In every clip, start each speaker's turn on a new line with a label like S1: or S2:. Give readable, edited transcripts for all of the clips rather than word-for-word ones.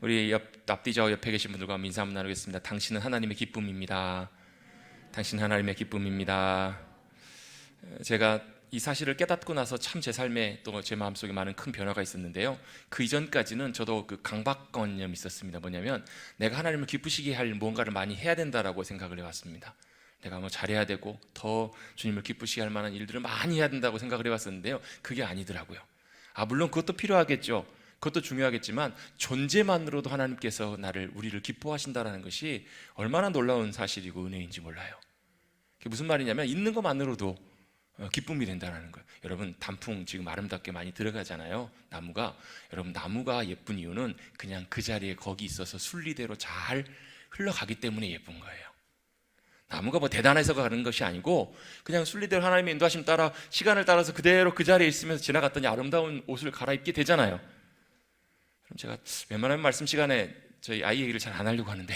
S1: 우리 앞뒤 좌우 옆에 계신 분들과 인사 한번 나누겠습니다. 당신은 하나님의 기쁨입니다. 당신은 하나님의 기쁨입니다. 제가 이 사실을 깨닫고 나서 참 제 삶에 또 제 마음속에 많은 큰 변화가 있었는데요, 그 이전까지는 저도 그 강박관념이 있었습니다. 뭐냐면 내가 하나님을 기쁘시게 할 뭔가를 많이 해야 된다라고 생각을 해왔습니다. 내가 뭐 잘해야 되고 더 주님을 기쁘시게 할 만한 일들을 많이 해야 된다고 생각을 해왔었는데요, 그게 아니더라고요. 물론 그것도 필요하겠죠. 그것도 중요하겠지만 존재만으로도 하나님께서 우리를 기뻐하신다는 것이 얼마나 놀라운 사실이고 은혜인지 몰라요. 그게 무슨 말이냐면 있는 것만으로도 기쁨이 된다는 거예요. 여러분, 단풍 지금 아름답게 많이 들어가잖아요. 여러분, 나무가 예쁜 이유는 그냥 그 자리에 거기 있어서 순리대로 잘 흘러가기 때문에 예쁜 거예요. 나무가 뭐 대단해서 가는 것이 아니고 그냥 순리대로 하나님의 인도하심 따라 시간을 따라서 그대로 그 자리에 있으면서 지나갔더니 아름다운 옷을 갈아입게 되잖아요. 그럼 제가 웬만하면 말씀 시간에 저희 아이 얘기를 잘 안 하려고 하는데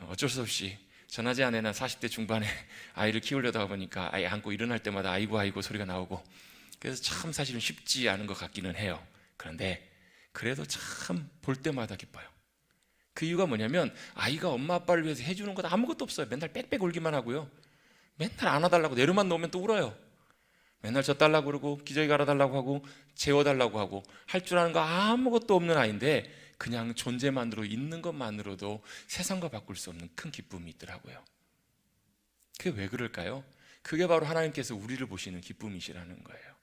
S1: 어쩔 수 없이 전화제 아내는 40대 중반에 아이를 키우려다 보니까 아이 안고 일어날 때마다 아이고 아이고 소리가 나오고, 그래서 참 사실은 쉽지 않은 것 같기는 해요. 그런데 그래도 참 볼 때마다 기뻐요. 그 이유가 뭐냐면 아이가 엄마 아빠를 위해서 해주는 것 아무것도 없어요. 맨날 빽빽 울기만 하고요, 맨날 안아달라고 내려만 놓으면 또 울어요. 맨날 젖달라고 그러고 기저귀 갈아달라고 하고 재워달라고 하고 할 줄 아는 거 아무것도 없는 아이인데 그냥 존재만으로 있는 것만으로도 세상과 바꿀 수 없는 큰 기쁨이 있더라고요. 그게 왜 그럴까요? 그게 바로 하나님께서 우리를 보시는 기쁨이시라는 거예요.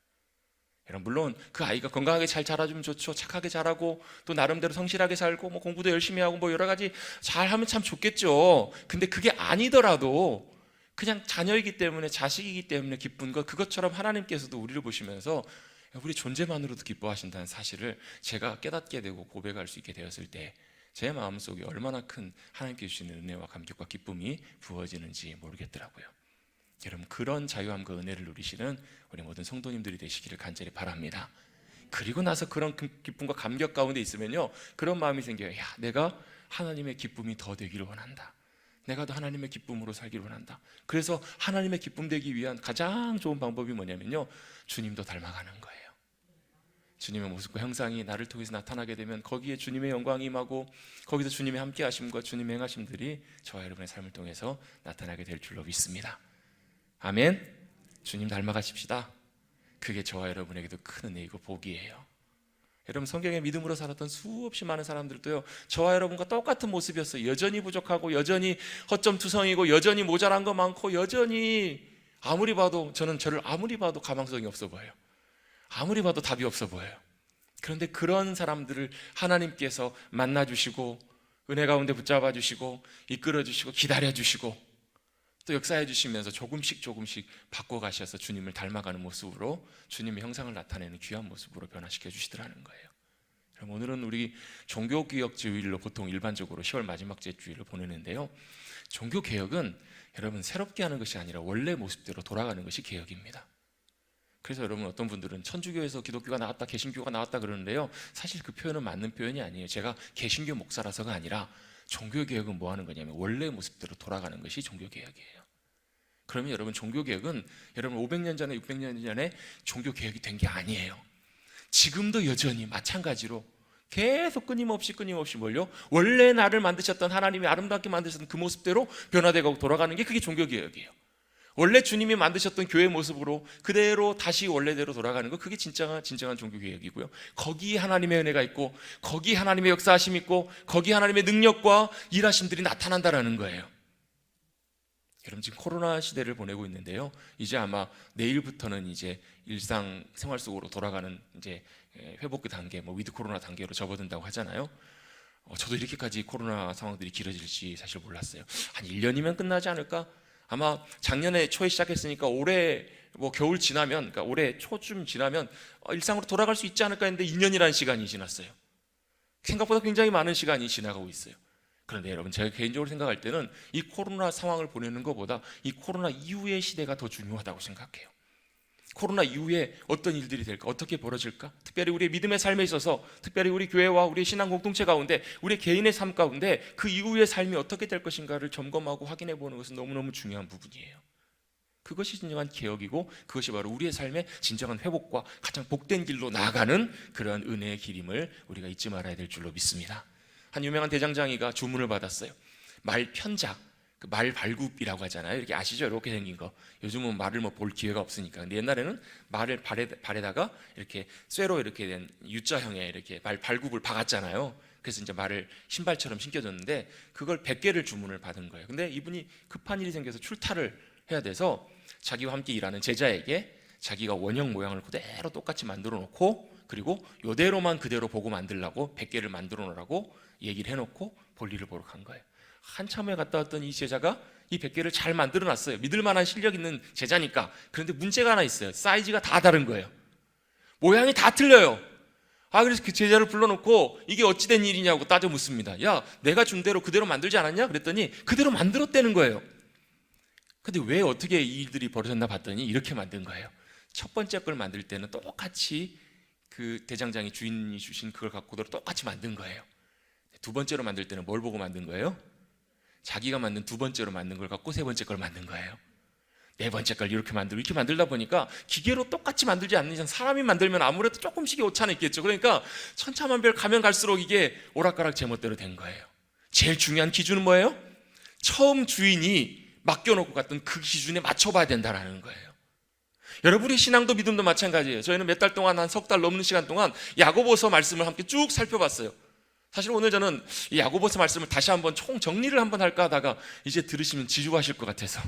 S1: 여러분, 물론 그 아이가 건강하게 잘 자라주면 좋죠. 착하게 자라고 또 나름대로 성실하게 살고 뭐 공부도 열심히 하고 뭐 여러 가지 잘하면 참 좋겠죠. 근데 그게 아니더라도 그냥 자녀이기 때문에, 자식이기 때문에 기쁜 것, 그것처럼 하나님께서도 우리를 보시면서 우리 존재만으로도 기뻐하신다는 사실을 제가 깨닫게 되고 고백할 수 있게 되었을 때 제 마음속에 얼마나 큰 하나님께 주시는 은혜와 감격과 기쁨이 부어지는지 모르겠더라고요. 여러분, 그런 자유함과 은혜를 누리시는 우리 모든 성도님들이 되시기를 간절히 바랍니다. 그리고 나서 그런 기쁨과 감격 가운데 있으면요, 그런 마음이 생겨요. 내가 하나님의 기쁨이 더 되기를 원한다. 내가 더 하나님의 기쁨으로 살기를 원한다. 그래서 하나님의 기쁨 되기 위한 가장 좋은 방법이 뭐냐면요, 주님도 닮아가는 거예요. 주님의 모습과 형상이 나를 통해서 나타나게 되면 거기에 주님의 영광이 임하고 거기서 주님의 함께 하심과 주님의 행하심들이 저와 여러분의 삶을 통해서 나타나게 될 줄로 믿습니다. 아멘. 주님 닮아가십시다. 그게 저와 여러분에게도 큰 은혜이고 복이에요. 여러분, 성경에 믿음으로 살았던 수없이 많은 사람들도요, 저와 여러분과 똑같은 모습이었어요. 여전히 부족하고 여전히 허점투성이고 여전히 모자란 거 많고 여전히 저를 아무리 봐도 가망성이 없어 보여요. 아무리 봐도 답이 없어 보여요. 그런데 그런 사람들을 하나님께서 만나주시고 은혜 가운데 붙잡아 주시고 이끌어 주시고 기다려 주시고 또 역사해 주시면서 조금씩 바꿔가셔서 주님을 닮아가는 모습으로 주님의 형상을 나타내는 귀한 모습으로 변화시켜 주시더라는 거예요. 그럼 오늘은 우리 종교개혁 주일로 보통 일반적으로 10월 마지막 주일을 보내는데요, 종교개혁은 여러분 새롭게 하는 것이 아니라 원래 모습대로 돌아가는 것이 개혁입니다. 그래서 여러분, 어떤 분들은 천주교에서 기독교가 나왔다, 개신교가 나왔다 그러는데요, 사실 그 표현은 맞는 표현이 아니에요. 제가 개신교 목사라서가 아니라 종교개혁은 뭐 하는 거냐면 원래 모습대로 돌아가는 것이 종교개혁이에요. 그러면 여러분, 종교개혁은 여러분 500년 전에 600년 전에 종교개혁이 된 게 아니에요. 지금도 여전히 마찬가지로 계속 끊임없이 뭘요? 원래 나를 만드셨던 하나님이 아름답게 만드셨던 그 모습대로 변화되고 돌아가는 게 그게 종교개혁이에요. 원래 주님이 만드셨던 교회 모습으로 그대로 다시 원래대로 돌아가는 거, 그게 진정한 종교개혁이고요. 거기에 하나님의 은혜가 있고 거기에 하나님의 역사하심이 있고 거기에 하나님의 능력과 일하심들이 나타난다라는 거예요. 여러분, 지금 코로나 시대를 보내고 있는데요, 이제 아마 내일부터는 이제 일상 생활 속으로 돌아가는 이제 회복 단계, 위드 코로나 단계로 접어든다고 하잖아요. 저도 이렇게까지 코로나 상황들이 길어질지 사실 몰랐어요. 한 1년이면 끝나지 않을까? 아마 작년에 초에 시작했으니까 올해 겨울 지나면, 그러니까 올해 초쯤 지나면 일상으로 돌아갈 수 있지 않을까 했는데 2년이라는 시간이 지났어요. 생각보다 굉장히 많은 시간이 지나가고 있어요. 그런데 여러분, 제가 개인적으로 생각할 때는 이 코로나 상황을 보내는 것보다 이 코로나 이후의 시대가 더 중요하다고 생각해요. 코로나 이후에 어떤 일들이 될까? 어떻게 벌어질까? 특별히 우리의 믿음의 삶에 있어서, 특별히 우리 교회와 우리의 신앙 공동체 가운데, 우리 개인의 삶 가운데 그 이후의 삶이 어떻게 될 것인가를 점검하고 확인해 보는 것은 너무너무 중요한 부분이에요. 그것이 진정한 개혁이고 그것이 바로 우리의 삶의 진정한 회복과 가장 복된 길로 나아가는 그러한 은혜의 길임을 우리가 잊지 말아야 될 줄로 믿습니다. 한 유명한 대장장이가 주문을 받았어요. 말 편작, 그 말 발굽이라고 하잖아요. 이렇게 아시죠? 이렇게 생긴 거. 요즘은 말을 뭐 볼 기회가 없으니까. 근데 옛날에는 말을 발에다가 이렇게 쇠로 이렇게 된 U자형의 이렇게 말 발굽을 박았잖아요. 그래서 이제 말을 신발처럼 신겨줬는데 그걸 100개를 주문을 받은 거예요. 근데 이분이 급한 일이 생겨서 출타를 해야 돼서 자기와 함께 일하는 제자에게 자기가 원형 모양을 그대로 똑같이 만들어 놓고, 그리고 요대로만 그대로 보고 만들라고 100개를 만들어 놓으라고 얘기를 해놓고 볼일을 보러 간 거예요. 한참 후에 갔다 왔더니 이 제자가 이 100개를 잘 만들어 놨어요. 믿을 만한 실력 있는 제자니까. 그런데 문제가 하나 있어요. 사이즈가 다 다른 거예요. 모양이 다 틀려요. 그래서 그 제자를 불러놓고 이게 어찌된 일이냐고 따져 묻습니다. 야, 내가 준 대로 그대로 만들지 않았냐? 그랬더니 그대로 만들었다는 거예요. 근데 왜 어떻게 이 일들이 벌어졌나 봤더니 이렇게 만든 거예요. 첫 번째 걸 만들 때는 똑같이 그 대장장이 주인이 주신 그걸 갖고 똑같이 만든 거예요. 두 번째로 만들 때는 뭘 보고 만든 거예요? 자기가 만든 두 번째로 만든 걸 갖고 세 번째 걸 만든 거예요. 네 번째 걸 이렇게 만들다 보니까 기계로 똑같이 만들지 않는 이상 사람이 만들면 아무래도 조금씩의 오차는 있겠죠. 그러니까 천차만별 가면 갈수록 이게 오락가락 제멋대로 된 거예요. 제일 중요한 기준은 뭐예요? 처음 주인이 맡겨놓고 갔던 그 기준에 맞춰봐야 된다는 거예요. 여러분의 신앙도 믿음도 마찬가지예요. 저희는 몇 달 동안, 한 석 달 넘는 시간 동안 야고보서 말씀을 함께 쭉 살펴봤어요. 사실 오늘 저는 이 야고보서 말씀을 다시 한번 총 정리를 한번 할까 하다가 이제 들으시면 지루하실 것 같아서,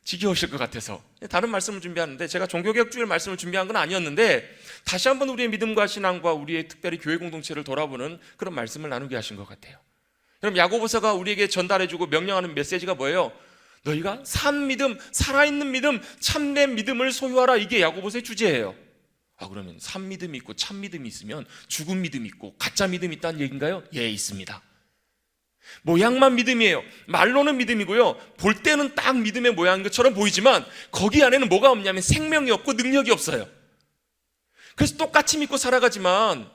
S1: 지겨우실 것 같아서 다른 말씀을 준비하는데, 제가 종교개혁주일 말씀을 준비한 건 아니었는데 다시 한번 우리의 믿음과 신앙과 우리의 특별히 교회 공동체를 돌아보는 그런 말씀을 나누게 하신 것 같아요. 그럼 야고보서가 우리에게 전달해주고 명령하는 메시지가 뭐예요? 너희가 산 믿음, 살아있는 믿음, 참된 믿음을 소유하라. 이게 야고보서의 주제예요. 그러면 산 믿음이 있고 참 믿음이 있으면 죽은 믿음이 있고 가짜 믿음이 있다는 얘기인가요? 예, 있습니다. 모양만 믿음이에요. 말로는 믿음이고요, 볼 때는 딱 믿음의 모양인 것처럼 보이지만 거기 안에는 뭐가 없냐면 생명이 없고 능력이 없어요. 그래서 똑같이 믿고 살아가지만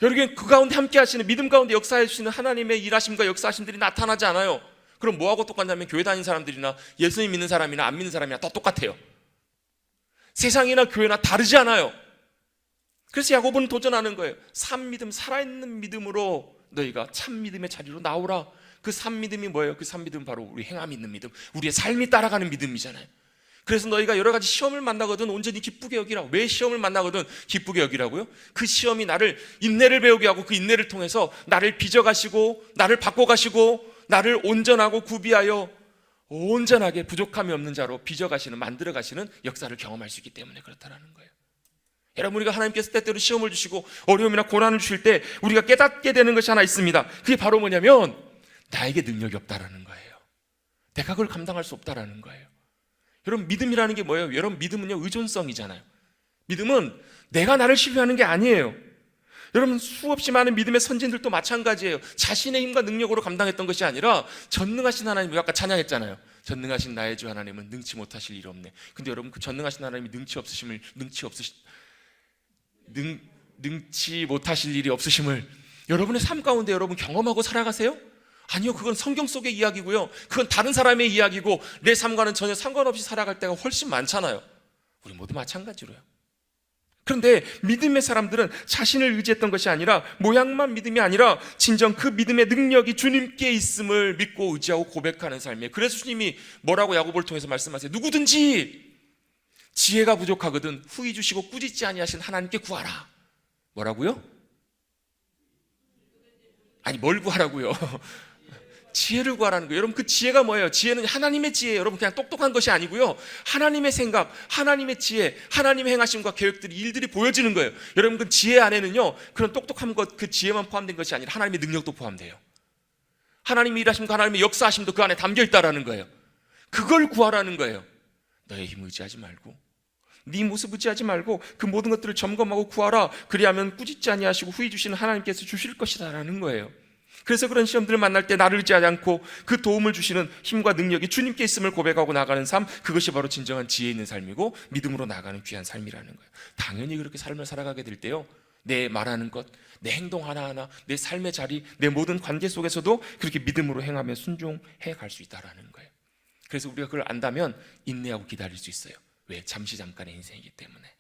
S1: 여러분, 그 가운데 함께 하시는, 믿음 가운데 역사해 주시는 하나님의 일하심과 역사하심들이 나타나지 않아요. 그럼 뭐하고 똑같냐면 교회 다니는 사람들이나 예수님 믿는 사람이나 안 믿는 사람이나 다 똑같아요. 세상이나 교회나 다르지 않아요. 그래서 야고보는 도전하는 거예요. 산 믿음, 살아있는 믿음으로 너희가 참 믿음의 자리로 나오라. 그 산 믿음이 뭐예요? 그 산 믿음은 바로 우리 행함이 있는 믿음, 우리의 삶이 따라가는 믿음이잖아요. 그래서 너희가 여러 가지 시험을 만나거든 온전히 기쁘게 여기라. 왜 시험을 만나거든 기쁘게 여기라고요? 그 시험이 나를 인내를 배우게 하고 그 인내를 통해서 나를 빚어가시고 나를 바꿔가시고 나를 온전하고 구비하여 온전하게 부족함이 없는 자로 빚어가시는, 만들어가시는 역사를 경험할 수 있기 때문에 그렇다는 거예요. 여러분, 우리가 하나님께서 때때로 시험을 주시고 어려움이나 고난을 주실 때 우리가 깨닫게 되는 것이 하나 있습니다. 그게 바로 뭐냐면 나에게 능력이 없다라는 거예요. 내가 그걸 감당할 수 없다라는 거예요. 여러분, 믿음이라는 게 뭐예요? 여러분, 믿음은요, 의존성이잖아요. 믿음은 내가 나를 신뢰하는 게 아니에요. 여러분, 수없이 많은 믿음의 선진들도 마찬가지예요. 자신의 힘과 능력으로 감당했던 것이 아니라 전능하신 하나님, 아까 찬양했잖아요. 전능하신 나의 주 하나님은 능치 못하실 일이 없네. 근데 여러분, 그 전능하신 하나님이 능치 못하실 일이 없으심을 여러분의 삶 가운데 여러분 경험하고 살아가세요? 아니요, 그건 성경 속의 이야기고요, 그건 다른 사람의 이야기고 내 삶과는 전혀 상관없이 살아갈 때가 훨씬 많잖아요. 우리 모두 마찬가지로요. 그런데 믿음의 사람들은 자신을 의지했던 것이 아니라 모양만 믿음이 아니라 진정 그 믿음의 능력이 주님께 있음을 믿고 의지하고 고백하는 삶이에요. 그래서 주님이 뭐라고 야고보를 통해서 말씀하세요? 누구든지 지혜가 부족하거든 후히 주시고 꾸짖지 아니하신 하나님께 구하라. 뭐라고요? 아니, 뭘 구하라고요? 지혜를 구하라는 거예요. 여러분, 그 지혜가 뭐예요? 지혜는 하나님의 지혜예요. 여러분, 그냥 똑똑한 것이 아니고요, 하나님의 생각, 하나님의 지혜, 하나님의 행하심과 계획들이, 일들이 보여지는 거예요. 여러분, 그 지혜 안에는요, 그런 똑똑한 것, 그 지혜만 포함된 것이 아니라 하나님의 능력도 포함돼요. 하나님의 일하심과 하나님의 역사하심도 그 안에 담겨 있다라는 거예요. 그걸 구하라는 거예요. 너의 힘 의지하지 말고, 네 모습 의지하지 말고 그 모든 것들을 점검하고 구하라. 그리하면 꾸짖지 아니하시고 후히 주시는 하나님께서 주실 것이다라는 거예요. 그래서 그런 시험들을 만날 때 나를 의지하지 않고 그 도움을 주시는 힘과 능력이 주님께 있음을 고백하고 나가는 삶, 그것이 바로 진정한 지혜 있는 삶이고 믿음으로 나가는 귀한 삶이라는 거예요. 당연히 그렇게 삶을 살아가게 될 때요, 내 말하는 것, 내 행동 하나하나, 내 삶의 자리, 내 모든 관계 속에서도 그렇게 믿음으로 행하며 순종해 갈 수 있다는 거예요. 그래서 우리가 그걸 안다면 인내하고 기다릴 수 있어요. 왜? 잠시 잠깐의 인생이기 때문에.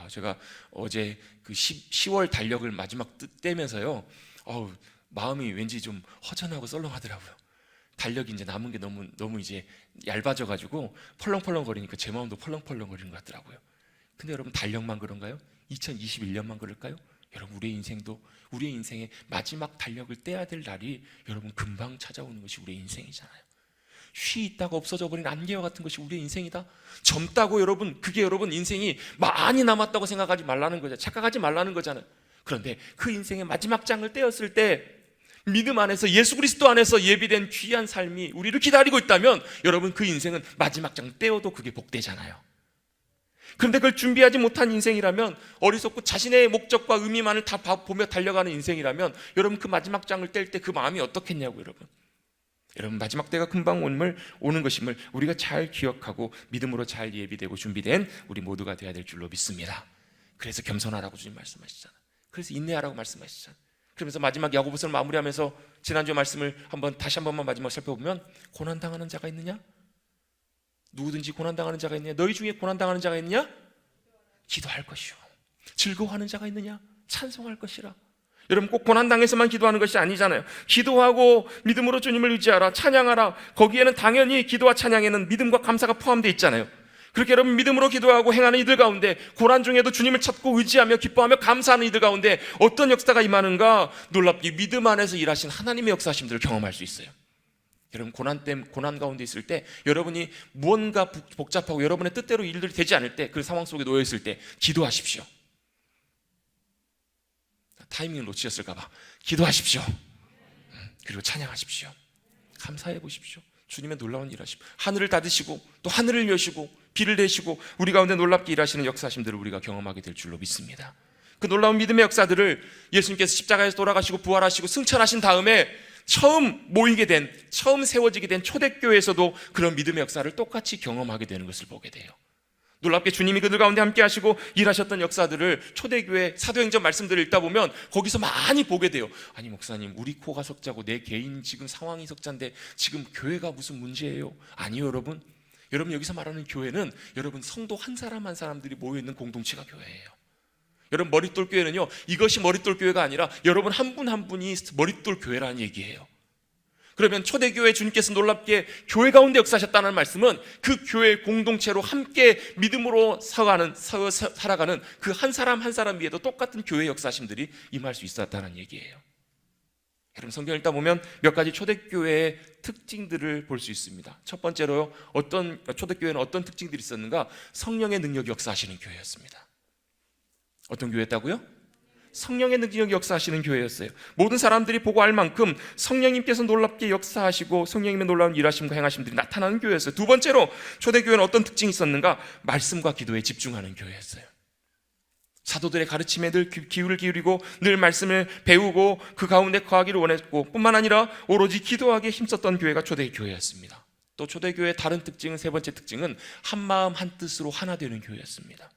S1: 제가 어제 그 10월 달력을 마지막 떼면서요, 마음이 왠지 좀 허전하고 썰렁하더라고요. 달력이 이제 남은 게 너무 이제 얇아져가지고 펄렁펄렁거리니까 제 마음도 펄렁펄렁거리는 것 같더라고요. 근데 여러분, 달력만 그런가요? 2021년만 그럴까요? 여러분, 우리의 인생의 마지막 달력을 떼야 될 날이 여러분 금방 찾아오는 것이 우리의 인생이잖아요. 쉬 있다가 없어져 버린 안개와 같은 것이 우리의 인생이다. 젊다고 여러분, 그게 여러분 인생이 많이 남았다고 생각하지 말라는 거잖아요. 착각하지 말라는 거잖아요. 그런데 그 인생의 마지막 장을 떼었을 때 믿음 안에서, 예수 그리스도 안에서 예비된 귀한 삶이 우리를 기다리고 있다면 여러분, 그 인생은 마지막 장 떼어도 그게 복되잖아요. 그런데 그걸 준비하지 못한 인생이라면, 어리석고 자신의 목적과 의미만을 다 보며 달려가는 인생이라면 여러분, 그 마지막 장을 뗄 때 그 마음이 어떻겠냐고. 여러분, 마지막 때가 금방 오는 것임을 우리가 잘 기억하고 믿음으로 잘 예비되고 준비된 우리 모두가 되어야 될 줄로 믿습니다. 그래서 겸손하라고 주님 말씀하시잖아요. 그래서 인내하라고 말씀하시잖아요. 그러면서 마지막 야고보서를 마무리하면서 지난주 말씀을 다시 한 번만 마지막 살펴보면, 고난당하는 자가 있느냐? 누구든지 고난당하는 자가 있느냐? 너희 중에 고난당하는 자가 있느냐? 기도할 것이요. 즐거워하는 자가 있느냐? 찬송할 것이라. 여러분, 꼭 고난당해서만 기도하는 것이 아니잖아요. 기도하고 믿음으로 주님을 의지하라, 찬양하라. 거기에는 당연히, 기도와 찬양에는 믿음과 감사가 포함되어 있잖아요. 그렇게 여러분, 믿음으로 기도하고 행하는 이들 가운데, 고난 중에도 주님을 찾고 의지하며 기뻐하며 감사하는 이들 가운데 어떤 역사가 임하는가? 놀랍게 믿음 안에서 일하신 하나님의 역사하심들을 경험할 수 있어요. 여러분, 고난 가운데 있을 때, 여러분이 무언가 복잡하고 여러분의 뜻대로 일들이 되지 않을 때, 그 상황 속에 놓여 있을 때 기도하십시오. 타이밍을 놓치셨을까 봐 기도하십시오. 그리고 찬양하십시오. 감사해 보십시오. 주님의 놀라운 일하심, 하늘을 닫으시고 또 하늘을 여시고 비를 내시고 우리 가운데 놀랍게 일하시는 역사하심들을 우리가 경험하게 될 줄로 믿습니다. 그 놀라운 믿음의 역사들을 예수님께서 십자가에서 돌아가시고 부활하시고 승천하신 다음에 처음 세워지게 된 초대교회에서도 그런 믿음의 역사를 똑같이 경험하게 되는 것을 보게 돼요. 놀랍게 주님이 그들 가운데 함께 하시고 일하셨던 역사들을 초대교회 사도행전 말씀들을 읽다 보면 거기서 많이 보게 돼요. 아니, 목사님, 우리 코가 석자고 내 개인 지금 상황이 석자인데 지금 교회가 무슨 문제예요? 아니요, 여러분. 여러분, 여기서 말하는 교회는 여러분 성도 한 사람 한 사람들이 모여있는 공동체가 교회예요. 여러분, 머릿돌 교회는요, 이것이 머릿돌 교회가 아니라 여러분 한 분 한 분이 머릿돌 교회라는 얘기예요. 그러면 초대교회 주님께서 놀랍게 교회 가운데 역사하셨다는 말씀은 그 교회 공동체로 함께 믿음으로 살아가는 그 한 사람 한 사람 위에도 똑같은 교회 역사심들이 임할 수 있었다는 얘기예요. 여러분, 성경 읽다 보면 몇 가지 초대교회의 특징들을 볼 수 있습니다. 첫 번째로 초대교회는 어떤 특징들이 있었는가? 성령의 능력이 역사하시는 교회였습니다. 어떤 교회였다고요? 성령의 능력이 역사하시는 교회였어요. 모든 사람들이 보고 알 만큼 성령님께서 놀랍게 역사하시고 성령님의 놀라운 일하심과 행하심들이 나타나는 교회였어요. 두 번째로 초대교회는 어떤 특징이 있었는가? 말씀과 기도에 집중하는 교회였어요. 사도들의 가르침에 늘 귀를 기울이고 늘 말씀을 배우고 그 가운데 거하기를 원했고, 뿐만 아니라 오로지 기도하기에 힘썼던 교회가 초대교회였습니다. 또 초대교회의 다른 특징은, 세 번째 특징은 한마음 한뜻으로 하나 되는 교회였습니다.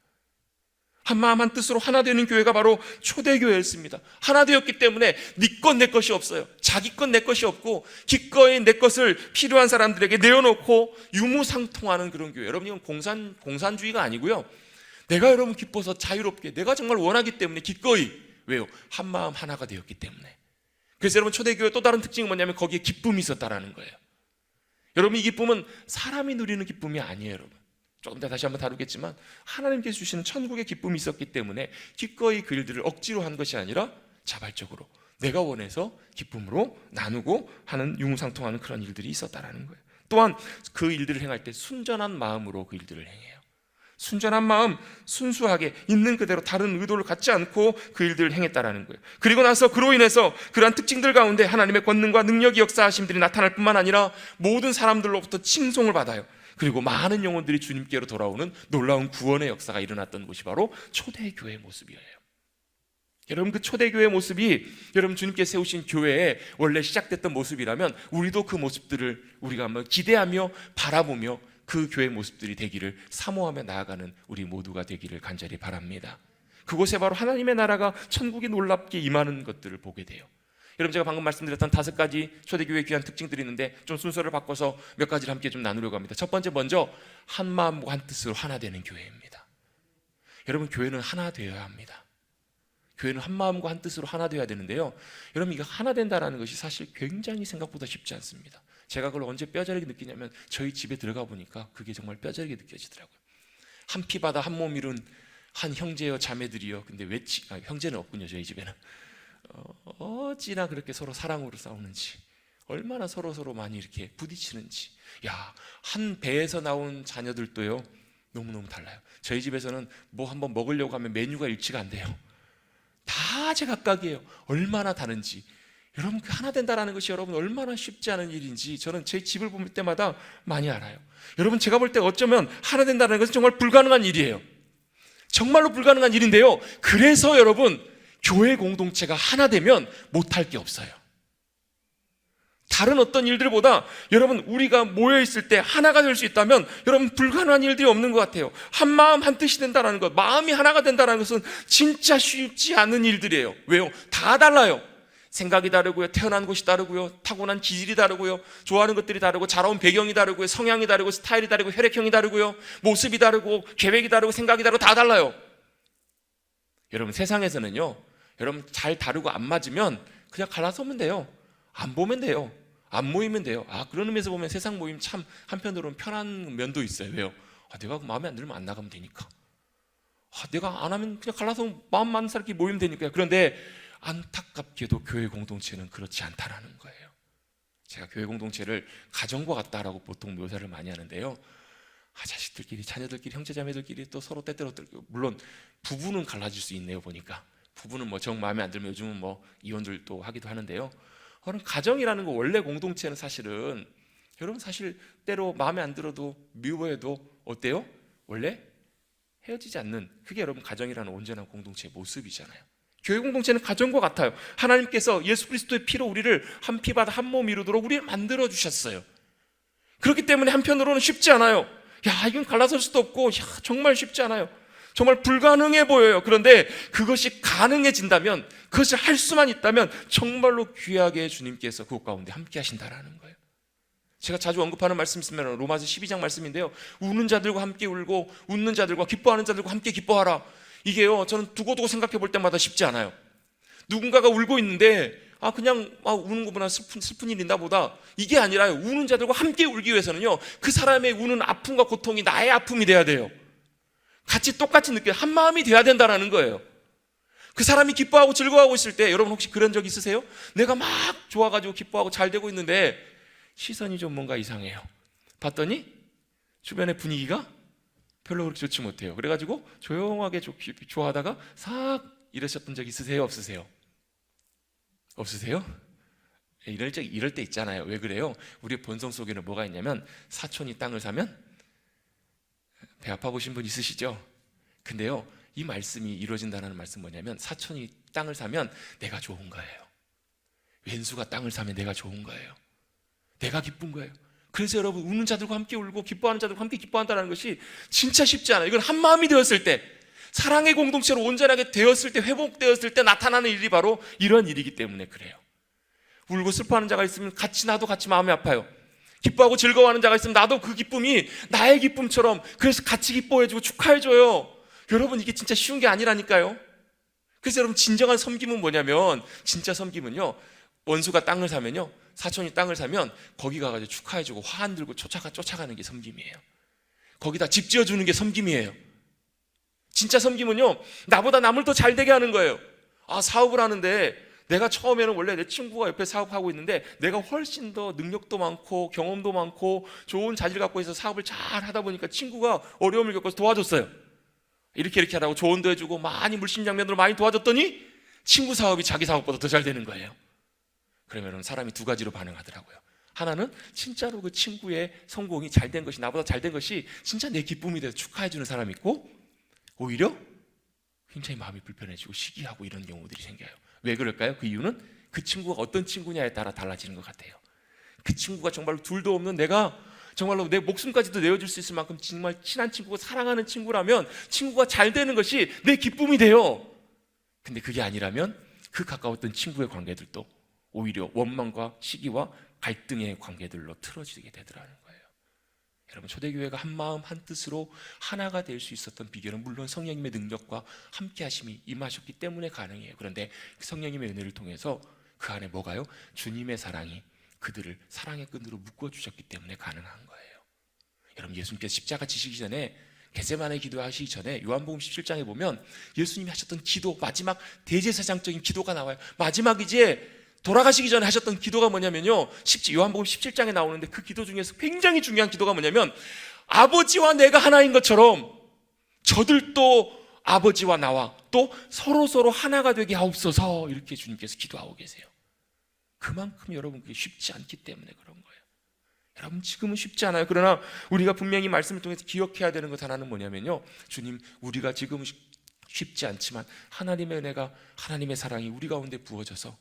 S1: 한마음 한뜻으로 하나 되는 교회가 바로 초대교회였습니다. 하나 되었기 때문에 네 것 내 것이 없어요. 자기 것 내 것이 없고 기꺼이 내 것을 필요한 사람들에게 내어놓고 유무상통하는 그런 교회. 여러분, 이건 공산주의가 아니고요, 내가 여러분 기뻐서 자유롭게, 내가 정말 원하기 때문에 기꺼이, 왜요? 한마음 하나가 되었기 때문에. 그래서 여러분, 초대교회의 또 다른 특징은 뭐냐면 거기에 기쁨이 있었다라는 거예요. 여러분, 이 기쁨은 사람이 누리는 기쁨이 아니에요. 여러분, 조금 더 다시 한번 다루겠지만 하나님께서 주시는 천국의 기쁨이 있었기 때문에 기꺼이 그 일들을 억지로 한 것이 아니라 자발적으로 내가 원해서 기쁨으로 나누고 하는 유무상통하는 그런 일들이 있었다라는 거예요. 또한 그 일들을 행할 때 순전한 마음으로 그 일들을 행해요. 순전한 마음, 순수하게 있는 그대로 다른 의도를 갖지 않고 그 일들을 행했다라는 거예요. 그리고 나서 그로 인해서 그러한 특징들 가운데 하나님의 권능과 능력이 역사하심들이 나타날 뿐만 아니라 모든 사람들로부터 칭송을 받아요. 그리고 많은 영혼들이 주님께로 돌아오는 놀라운 구원의 역사가 일어났던 곳이 바로 초대교회의 모습이에요. 여러분, 그 초대교회의 모습이 여러분 주님께서 세우신 교회에 원래 시작됐던 모습이라면 우리도 그 모습들을 우리가 한번 기대하며 바라보며 그 교회의 모습들이 되기를 사모하며 나아가는 우리 모두가 되기를 간절히 바랍니다. 그곳에 바로 하나님의 나라가, 천국이 놀랍게 임하는 것들을 보게 돼요. 여러분, 제가 방금 말씀드렸던 5가지 초대교회의 귀한 특징들이 있는데 좀 순서를 바꿔서 몇 가지를 함께 좀 나누려고 합니다. 첫 번째, 먼저 한 마음과 한 뜻으로 하나 되는 교회입니다. 여러분, 교회는 하나 되어야 합니다. 교회는 한 마음과 한 뜻으로 하나 되어야 되는데요. 여러분, 이거 하나 된다는 것이 사실 굉장히 생각보다 쉽지 않습니다. 제가 그걸 언제 뼈저리게 느끼냐면 저희 집에 들어가 보니까 그게 정말 뼈저리게 느껴지더라고요. 한 피바다 한 몸 이룬 한 형제여 자매들이여. 근데 왜 형제는 없군요, 저희 집에는. 어찌나 그렇게 서로 사랑으로 싸우는지, 얼마나 서로 많이 이렇게 부딪히는지. 한 배에서 나온 자녀들도요, 너무너무 달라요. 저희 집에서는 뭐 한번 먹으려고 하면 메뉴가 일치가 안 돼요. 다 제각각이에요. 얼마나 다른지. 여러분, 그 하나 된다는 것이 여러분 얼마나 쉽지 않은 일인지 저는 제 집을 볼 때마다 많이 알아요. 여러분, 제가 볼 때 어쩌면 하나 된다는 것은 정말 불가능한 일이에요. 정말로 불가능한 일인데요, 그래서 여러분, 교회 공동체가 하나 되면 못할 게 없어요. 다른 어떤 일들보다 여러분, 우리가 모여있을 때 하나가 될 수 있다면 여러분, 불가능한 일들이 없는 것 같아요. 한 마음 한 뜻이 된다는 것, 마음이 하나가 된다는 것은 진짜 쉽지 않은 일들이에요. 왜요? 다 달라요. 생각이 다르고요, 태어난 곳이 다르고요, 타고난 기질이 다르고요, 좋아하는 것들이 다르고, 자라온 배경이 다르고요, 성향이 다르고, 스타일이 다르고, 혈액형이 다르고요, 모습이 다르고, 계획이 다르고, 생각이 다르고, 다 달라요. 여러분, 세상에서는요, 여러분 잘 다르고 안 맞으면 그냥 갈라서면 돼요. 안 보면 돼요. 안 모이면 돼요. 그런 의미에서 보면 세상 모임 참 한편으로는 편한 면도 있어요. 왜요? 내가 마음에 안 들면 안 나가면 되니까. 내가 안 하면 그냥 갈라서 마음 맞는 사람끼리 모이면 되니까요. 그런데 안타깝게도 교회 공동체는 그렇지 않다라는 거예요. 제가 교회 공동체를 가정과 같다라고 보통 묘사를 많이 하는데요, 자식들끼리, 자녀들끼리, 형제자매들끼리 또 서로 때때로, 물론 부부는 갈라질 수 있네요. 보니까 부부는 뭐 정 마음에 안 들면 요즘은 뭐 이혼들도 하기도 하는데요, 그런 가정이라는 거, 원래 공동체는 사실은 여러분, 사실 때로 마음에 안 들어도 미워해도 어때요? 원래 헤어지지 않는, 그게 여러분 가정이라는 온전한 공동체의 모습이잖아요. 교회 공동체는 가정과 같아요. 하나님께서 예수 그리스도의 피로 우리를 한 피바다 한 몸 이루도록 우리를 만들어 주셨어요. 그렇기 때문에 한편으로는 쉽지 않아요. 이건 갈라설 수도 없고, 정말 쉽지 않아요. 정말 불가능해 보여요. 그런데 그것이 가능해진다면, 그것을 할 수만 있다면 정말로 귀하게 주님께서 그것 가운데 함께 하신다라는 거예요. 제가 자주 언급하는 말씀 있으면 로마서 12장 말씀인데요, 우는 자들과 함께 울고 웃는 자들과 기뻐하는 자들과 함께 기뻐하라. 이게요, 저는 두고두고 생각해 볼 때마다 쉽지 않아요. 누군가가 울고 있는데 그냥 우는 것보다 슬픈 일인다 보다, 이게 아니라요, 우는 자들과 함께 울기 위해서는요, 그 사람의 우는 아픔과 고통이 나의 아픔이 돼야 돼요. 같이 똑같이 한 마음이 돼야 된다는 거예요. 그 사람이 기뻐하고 즐거워하고 있을 때, 여러분 혹시 그런 적 있으세요? 내가 막 좋아가지고 기뻐하고 잘 되고 있는데 시선이 좀 뭔가 이상해요. 봤더니 주변의 분위기가 별로 그렇게 좋지 못해요. 그래가지고 조용하게 좋아하다가 싹 이러셨던 적 있으세요? 없으세요? 없으세요? 이럴 때 있잖아요. 왜 그래요? 우리 본성 속에는 뭐가 있냐면, 사촌이 땅을 사면, 배 아파 보신 분 있으시죠? 근데요, 이 말씀이 이루어진다는 말씀 뭐냐면, 사촌이 땅을 사면 내가 좋은 거예요. 왼수가 땅을 사면 내가 좋은 거예요. 내가 기쁜 거예요. 그래서 여러분, 우는 자들과 함께 울고 기뻐하는 자들과 함께 기뻐한다는 것이 진짜 쉽지 않아요. 이건 한 마음이 되었을 때, 사랑의 공동체로 온전하게 되었을 때, 회복되었을 때 나타나는 일이 바로 이런 일이기 때문에 그래요. 울고 슬퍼하는 자가 있으면 나도 같이 마음이 아파요. 기뻐하고 즐거워하는 자가 있으면 나도 그 기쁨이 나의 기쁨처럼, 그래서 같이 기뻐해주고 축하해줘요. 여러분, 이게 진짜 쉬운 게 아니라니까요. 그래서 여러분, 진정한 섬김은 뭐냐면, 진짜 섬김은요, 원수가 땅을 사면요, 사촌이 땅을 사면 거기 가가지고 축하해주고 화 안 들고 쫓아가는 게 섬김이에요. 거기다 집 지어주는 게 섬김이에요. 진짜 섬김은요, 나보다 남을 더 잘 되게 하는 거예요. 사업을 하는데 내가 처음에는 원래 내 친구가 옆에 사업하고 있는데 내가 훨씬 더 능력도 많고 경험도 많고 좋은 자질 갖고 있어서 사업을 잘 하다 보니까 친구가 어려움을 겪어서 도와줬어요. 이렇게 하라고 조언도 해주고 많이 물심장면으로 많이 도와줬더니 친구 사업이 자기 사업보다 더 잘 되는 거예요. 그러면 사람이 두 가지로 반응하더라고요. 하나는 진짜로 그 친구의 성공이 잘 된 것이, 나보다 잘 된 것이 진짜 내 기쁨이 돼서 축하해주는 사람이 있고, 오히려 굉장히 마음이 불편해지고 시기하고 이런 경우들이 생겨요. 왜 그럴까요? 그 이유는 그 친구가 어떤 친구냐에 따라 달라지는 것 같아요. 그 친구가 정말로 둘도 없는, 내가 정말로 내 목숨까지도 내어줄 수 있을 만큼 정말 친한 친구고 사랑하는 친구라면 친구가 잘 되는 것이 내 기쁨이 돼요. 근데 그게 아니라면 그 가까웠던 친구의 관계들도 오히려 원망과 시기와 갈등의 관계들로 틀어지게 되더라는 거예요. 여러분, 초대교회가 한 마음 한 뜻으로 하나가 될 수 있었던 비결은 물론 성령님의 능력과 함께 하심이 임하셨기 때문에 가능해요. 그런데 성령님의 은혜를 통해서 그 안에 뭐가요? 주님의 사랑이 그들을 사랑의 끈으로 묶어주셨기 때문에 가능한 거예요. 여러분, 예수님께서 십자가 지시기 전에 겟세마네 기도하시기 전에 요한복음 17장에 보면 예수님이 하셨던 기도, 마지막 대제사장적인 기도가 나와요. 마지막 이제 돌아가시기 전에 하셨던 기도가 뭐냐면요, 요한복음 17장에 나오는데 그 기도 중에서 굉장히 중요한 기도가 뭐냐면 아버지와 내가 하나인 것처럼 저들도 아버지와 나와 또 서로 하나가 되게 하옵소서, 이렇게 주님께서 기도하고 계세요. 그만큼 여러분 그게 쉽지 않기 때문에 그런 거예요. 여러분, 지금은 쉽지 않아요. 그러나 우리가 분명히 말씀을 통해서 기억해야 되는 것 하나는 뭐냐면요, 주님, 우리가 지금은 쉽지 않지만 하나님의 은혜가, 하나님의 사랑이 우리 가운데 부어져서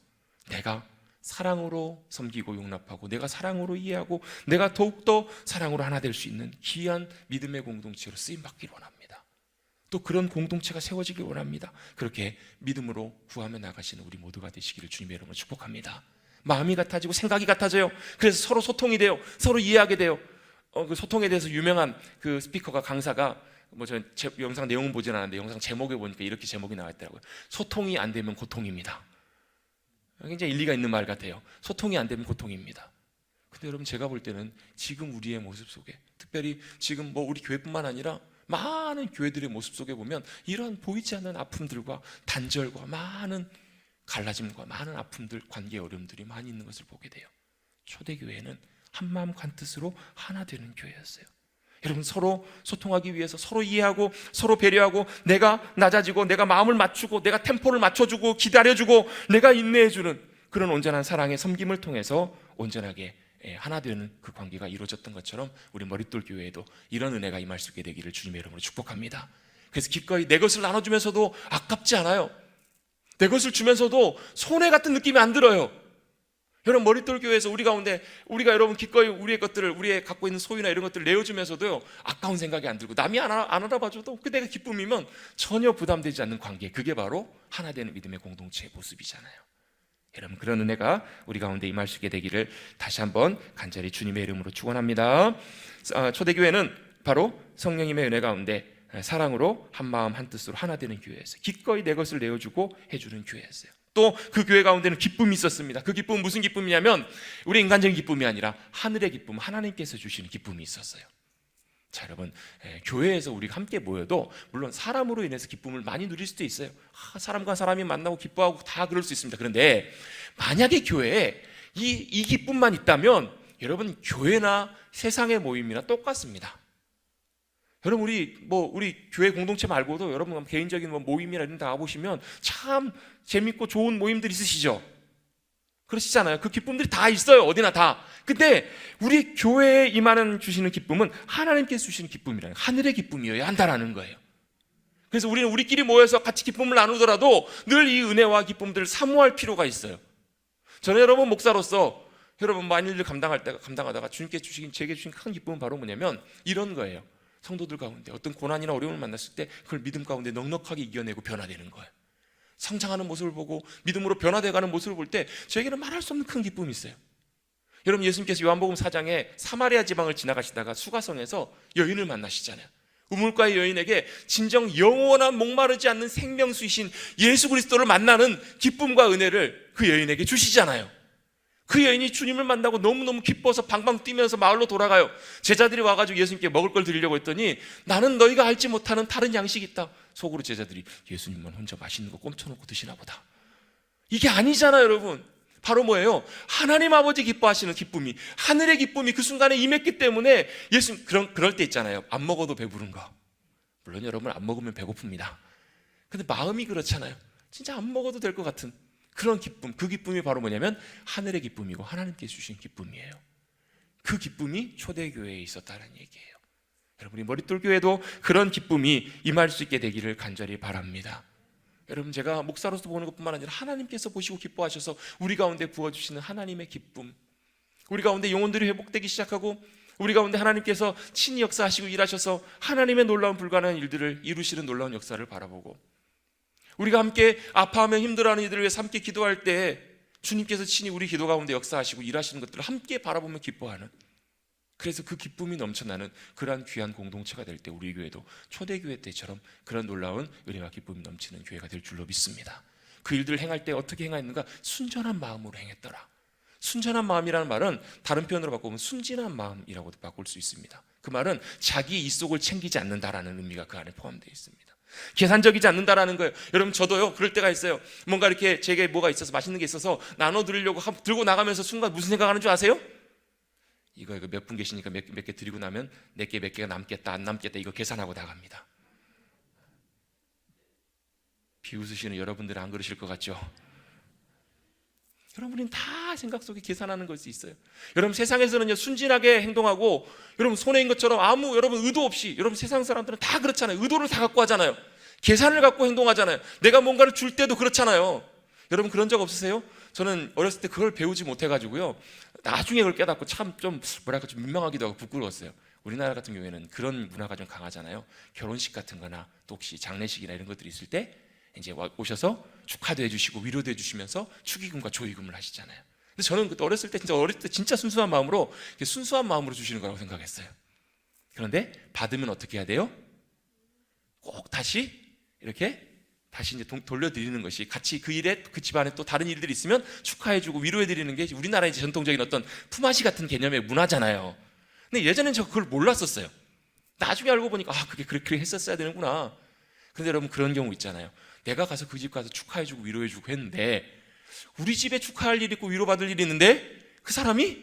S1: 내가 사랑으로 섬기고 용납하고 내가 사랑으로 이해하고 내가 더욱더 사랑으로 하나 될 수 있는 귀한 믿음의 공동체로 쓰임받기를 원합니다. 또 그런 공동체가 세워지길 원합니다. 그렇게 믿음으로 구하며 나가시는 우리 모두가 되시기를 주님의 이름으로 축복합니다. 마음이 같아지고 생각이 같아져요. 그래서 서로 소통이 돼요. 서로 이해하게 돼요. 그 소통에 대해서 유명한 그 스피커가, 강사가, 저 영상 내용은 보진 않았는데 영상 제목에 보니까 이렇게 제목이 나와 있더라고요. 소통이 안 되면 고통입니다. 굉장히 일리가 있는 말 같아요. 소통이 안 되면 고통입니다. 근데 여러분, 제가 볼 때는 지금 우리의 모습 속에, 특별히 지금 우리 교회뿐만 아니라 많은 교회들의 모습 속에 보면 이런 보이지 않는 아픔들과 단절과 많은 갈라짐과 많은 아픔들, 관계 어려움들이 많이 있는 것을 보게 돼요. 초대교회는 한마음 한뜻으로 하나 되는 교회였어요. 여러분, 서로 소통하기 위해서 서로 이해하고 서로 배려하고 내가 낮아지고 내가 마음을 맞추고 내가 템포를 맞춰주고 기다려주고 내가 인내해주는 그런 온전한 사랑의 섬김을 통해서 온전하게 하나 되는 그 관계가 이루어졌던 것처럼 우리 머릿돌 교회에도 이런 은혜가 임할 수 있게 되기를 주님의 이름으로 축복합니다. 그래서 기꺼이 내 것을 나눠주면서도 아깝지 않아요. 내 것을 주면서도 손해 같은 느낌이 안 들어요. 여러분, 머릿돌 교회에서 우리가 여러분 기꺼이 우리의 것들을, 우리의 갖고 있는 소유나 이런 것들을 내어주면서도요, 아까운 생각이 안 들고 남이 안 알아봐줘도 그 내가 기쁨이면 전혀 부담되지 않는 관계, 그게 바로 하나 되는 믿음의 공동체의 모습이잖아요. 여러분, 그런 은혜가 우리 가운데 임할 수 있게 되기를 다시 한번 간절히 주님의 이름으로 축원합니다. 초대교회는 바로 성령님의 은혜 가운데 사랑으로 한마음 한뜻으로 하나 되는 교회였어요. 기꺼이 내 것을 내어주고 해주는 교회였어요. 또 그 교회 가운데는 기쁨이 있었습니다. 그 기쁨은 무슨 기쁨이냐면 우리 인간적인 기쁨이 아니라 하늘의 기쁨, 하나님께서 주시는 기쁨이 있었어요. 자, 여러분, 교회에서 우리가 함께 모여도 물론 사람으로 인해서 기쁨을 많이 누릴 수도 있어요. 사람과 사람이 만나고 기뻐하고 다 그럴 수 있습니다. 그런데 만약에 교회에 이 기쁨만 있다면 여러분, 교회나 세상의 모임이나 똑같습니다. 여러분, 우리 교회 공동체 말고도 여러분 개인적인 모임이나 이런 데 가보시면 참 재밌고 좋은 모임들 있으시죠? 그러시잖아요. 그 기쁨들이 다 있어요. 어디나 다. 근데 우리 교회에 임하는 주시는 기쁨은 하나님께서 주시는 기쁨이라는, 하늘의 기쁨이어야 한다라는 거예요. 그래서 우리는 우리끼리 모여서 같이 기쁨을 나누더라도 늘 이 은혜와 기쁨들을 사모할 필요가 있어요. 저는 여러분 목사로서 여러분 많은 일을 감당하다가 주님께 제게 주신 큰 기쁨은 바로 뭐냐면 이런 거예요. 성도들 가운데 어떤 고난이나 어려움을 만났을 때 그걸 믿음 가운데 넉넉하게 이겨내고 변화되는 거예요. 성장하는 모습을 보고 믿음으로 변화되어가는 모습을 볼 때 저에게는 말할 수 없는 큰 기쁨이 있어요. 여러분, 예수님께서 요한복음 4장에 사마리아 지방을 지나가시다가 수가성에서 여인을 만나시잖아요. 우물가의 여인에게 진정 영원한 목마르지 않는 생명수이신 예수 그리스도를 만나는 기쁨과 은혜를 그 여인에게 주시잖아요. 그 여인이 주님을 만나고 너무너무 기뻐서 방방 뛰면서 마을로 돌아가요. 제자들이 와가지고 예수님께 먹을 걸 드리려고 했더니 나는 너희가 알지 못하는 다른 양식이 있다. 속으로 제자들이 예수님만 혼자 맛있는 거 꼼쳐놓고 드시나 보다. 이게 아니잖아요, 여러분. 바로 뭐예요? 하나님 아버지 기뻐하시는 기쁨이, 하늘의 기쁨이 그 순간에 임했기 때문에 예수님, 그럴 때 있잖아요. 안 먹어도 배부른 거. 물론 여러분 안 먹으면 배고픕니다. 근데 마음이 그렇잖아요. 진짜 안 먹어도 될 것 같은 그런 기쁨, 그 기쁨이 바로 뭐냐면 하늘의 기쁨이고 하나님께서 주신 기쁨이에요. 그 기쁨이 초대교회에 있었다는 얘기예요. 여러분, 우리 머릿돌 교회도 그런 기쁨이 임할 수 있게 되기를 간절히 바랍니다. 여러분, 제가 목사로서 보는 것뿐만 아니라 하나님께서 보시고 기뻐하셔서 우리 가운데 부어주시는 하나님의 기쁨, 우리 가운데 영혼들이 회복되기 시작하고 우리 가운데 하나님께서 친히 역사하시고 일하셔서 하나님의 놀라운 불가능한 일들을 이루시는 놀라운 역사를 바라보고 우리가 함께 아파하며 힘들어하는 이들을 위해서 함께 기도할 때 주님께서 친히 우리 기도 가운데 역사하시고 일하시는 것들을 함께 바라보며 기뻐하는 그래서 그 기쁨이 넘쳐나는 그러한 귀한 공동체가 될 때 우리 교회도 초대교회 때처럼 그런 놀라운 은혜와 기쁨이 넘치는 교회가 될 줄로 믿습니다. 그 일들을 행할 때 어떻게 행하였는가? 순전한 마음으로 행했더라. 순전한 마음이라는 말은 다른 표현으로 바꾸면 순진한 마음이라고도 바꿀 수 있습니다. 그 말은 자기 이속을 챙기지 않는다라는 의미가 그 안에 포함되어 있습니다. 계산적이지 않는다라는 거예요. 여러분, 저도요 그럴 때가 있어요. 뭔가 이렇게 제게 뭐가 있어서 맛있는 게 있어서 나눠드리려고 들고 나가면서 순간 무슨 생각하는 줄 아세요? 이거 몇 분 계시니까 몇 개 드리고 나면 내게 몇 개가 남겠다 안 남겠다 이거 계산하고 나갑니다. 비웃으시는 여러분들은 안 그러실 것 같죠? 여러분은 다 생각 속에 계산하는 것이 있어요. 여러분, 세상에서는요 순진하게 행동하고 여러분 손해인 것처럼 아무 여러분 의도 없이, 여러분 세상 사람들은 다 그렇잖아요. 의도를 다 갖고 하잖아요. 계산을 갖고 행동하잖아요. 내가 뭔가를 줄 때도 그렇잖아요. 여러분 그런 적 없으세요? 저는 어렸을 때 그걸 배우지 못해가지고요 나중에 그걸 깨닫고 참 좀 뭐랄까 좀 민망하기도 하고 부끄러웠어요. 우리나라 같은 경우에는 그런 문화가 좀 강하잖아요. 결혼식 같은 거나 또 혹시 장례식이나 이런 것들이 있을 때 이제 오셔서 축하도 해주시고 위로도 해주시면서 축의금과 조의금을 하시잖아요. 근데 저는 그때 어렸을 때 진짜 순수한 마음으로 주시는 거라고 생각했어요. 그런데 받으면 어떻게 해야 돼요? 꼭 다시 이렇게 다시 이제 돌려드리는 것이, 같이 그 일에 그 집안에 또 다른 일들이 있으면 축하해주고 위로해드리는 게 우리나라의 이제 전통적인 어떤 품앗이 같은 개념의 문화잖아요. 근데 예전엔 저 그걸 몰랐었어요. 나중에 알고 보니까 그게 그렇게 했었어야 되는구나. 그런데 여러분 그런 경우 있잖아요. 내가 가서 그 집 가서 축하해주고 위로해주고 했는데 우리 집에 축하할 일이 있고 위로받을 일이 있는데 그 사람이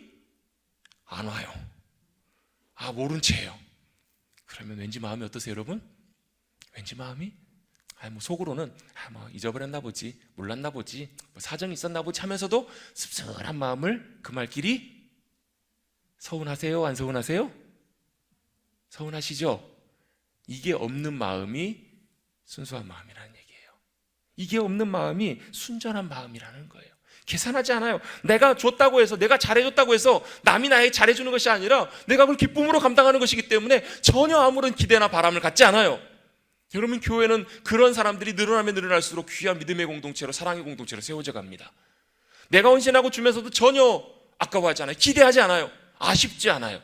S1: 안 와요. 모른 채예요. 그러면 왠지 마음이 어떠세요, 여러분? 왠지 마음이 속으로는 잊어버렸나 보지, 몰랐나 보지, 사정이 있었나 보지 하면서도 씁쓸한 마음을 금할 길이. 서운하세요? 안 서운하세요? 서운하시죠? 이게 없는 마음이 순수한 마음이라는 얘기예요. 이게 없는 마음이 순전한 마음이라는 거예요. 계산하지 않아요. 내가 줬다고 해서, 내가 잘해줬다고 해서 남이 나에게 잘해주는 것이 아니라 내가 그걸 기쁨으로 감당하는 것이기 때문에 전혀 아무런 기대나 바람을 갖지 않아요. 여러분, 교회는 그런 사람들이 늘어나면 늘어날수록 귀한 믿음의 공동체로, 사랑의 공동체로 세워져 갑니다. 내가 헌신하고 주면서도 전혀 아까워하지 않아요. 기대하지 않아요. 아쉽지 않아요.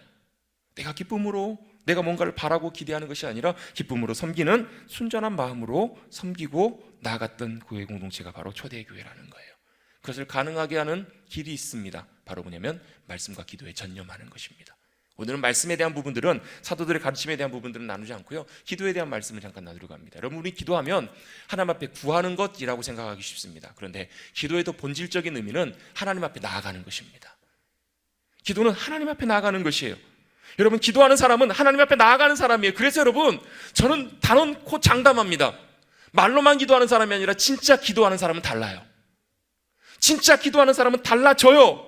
S1: 내가 기쁨으로, 내가 뭔가를 바라고 기대하는 것이 아니라 기쁨으로 섬기는 순전한 마음으로 섬기고 나아갔던 교회 공동체가 바로 초대교회라는 거예요. 그것을 가능하게 하는 길이 있습니다. 바로 뭐냐면 말씀과 기도에 전념하는 것입니다. 오늘은 말씀에 대한 부분들은, 사도들의 가르침에 대한 부분들은 나누지 않고요, 기도에 대한 말씀을 잠깐 나누려고 합니다. 여러분, 우리 기도하면 하나님 앞에 구하는 것이라고 생각하기 쉽습니다. 그런데 기도의 더 본질적인 의미는 하나님 앞에 나아가는 것입니다. 기도는 하나님 앞에 나아가는 것이에요. 여러분, 기도하는 사람은 하나님 앞에 나아가는 사람이에요. 그래서 여러분, 저는 단언코 장담합니다. 말로만 기도하는 사람이 아니라 진짜 기도하는 사람은 달라요. 진짜 기도하는 사람은 달라져요.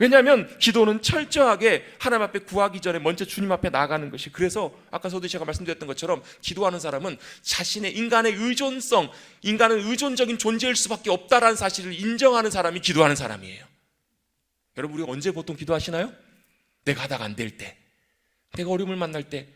S1: 왜냐하면 기도는 철저하게 하나님 앞에 구하기 전에 먼저 주님 앞에 나아가는 것이, 그래서 아까 서두 제가 말씀드렸던 것처럼 기도하는 사람은 자신의 인간의 의존성, 인간은 의존적인 존재일 수밖에 없다라는 사실을 인정하는 사람이 기도하는 사람이에요. 여러분, 우리 언제 보통 기도하시나요? 내가 하다가 안 될 때, 내가 어려움을 만날 때,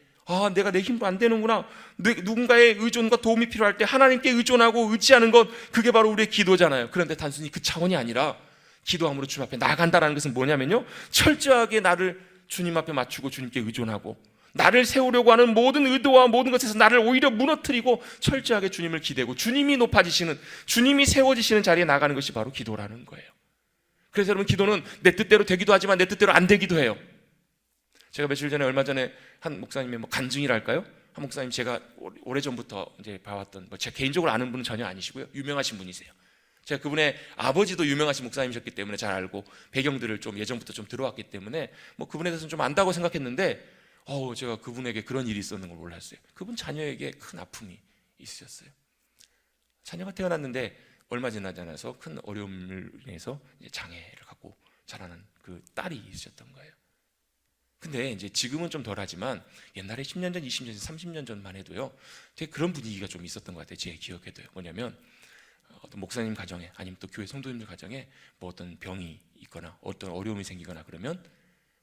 S1: 내가 내 힘으로 안 되는구나, 누군가의 의존과 도움이 필요할 때 하나님께 의존하고 의지하는 것, 그게 바로 우리의 기도잖아요. 그런데 단순히 그 차원이 아니라 기도함으로 주님 앞에 나간다라는 것은 뭐냐면요, 철저하게 나를 주님 앞에 맞추고 주님께 의존하고 나를 세우려고 하는 모든 의도와 모든 것에서 나를 오히려 무너뜨리고 철저하게 주님을 기대고 주님이 높아지시는, 주님이 세워지시는 자리에 나가는 것이 바로 기도라는 거예요. 그래서 여러분, 기도는 내 뜻대로 되기도 하지만 내 뜻대로 안 되기도 해요. 제가 며칠 전에, 얼마 전에 한 목사님의 간증이랄까요? 한 목사님, 제가 오래전부터 이제 봐왔던, 제가 개인적으로 아는 분은 전혀 아니시고요, 유명하신 분이세요. 제가 그분의 아버지도 유명하신 목사님이셨기 때문에 잘 알고 배경들을 좀 예전부터 좀 들어왔기 때문에 그분에 대해서는 좀 안다고 생각했는데, 제가 그분에게 그런 일이 있었는 걸 몰랐어요. 그분 자녀에게 큰 아픔이 있으셨어요. 자녀가 태어났는데 얼마 지나지 않아서 큰 어려움을 인해서 장애를 갖고 자라는 그 딸이 있으셨던 거예요. 근데 이제 지금은 좀 덜하지만 옛날에 10년 전, 20년 전, 30년 전만 해도요, 되게 그런 분위기가 좀 있었던 것 같아요. 제 기억에도요. 뭐냐면 어떤 목사님 가정에, 아니면 또 교회 성도님들 가정에 어떤 병이 있거나 어떤 어려움이 생기거나 그러면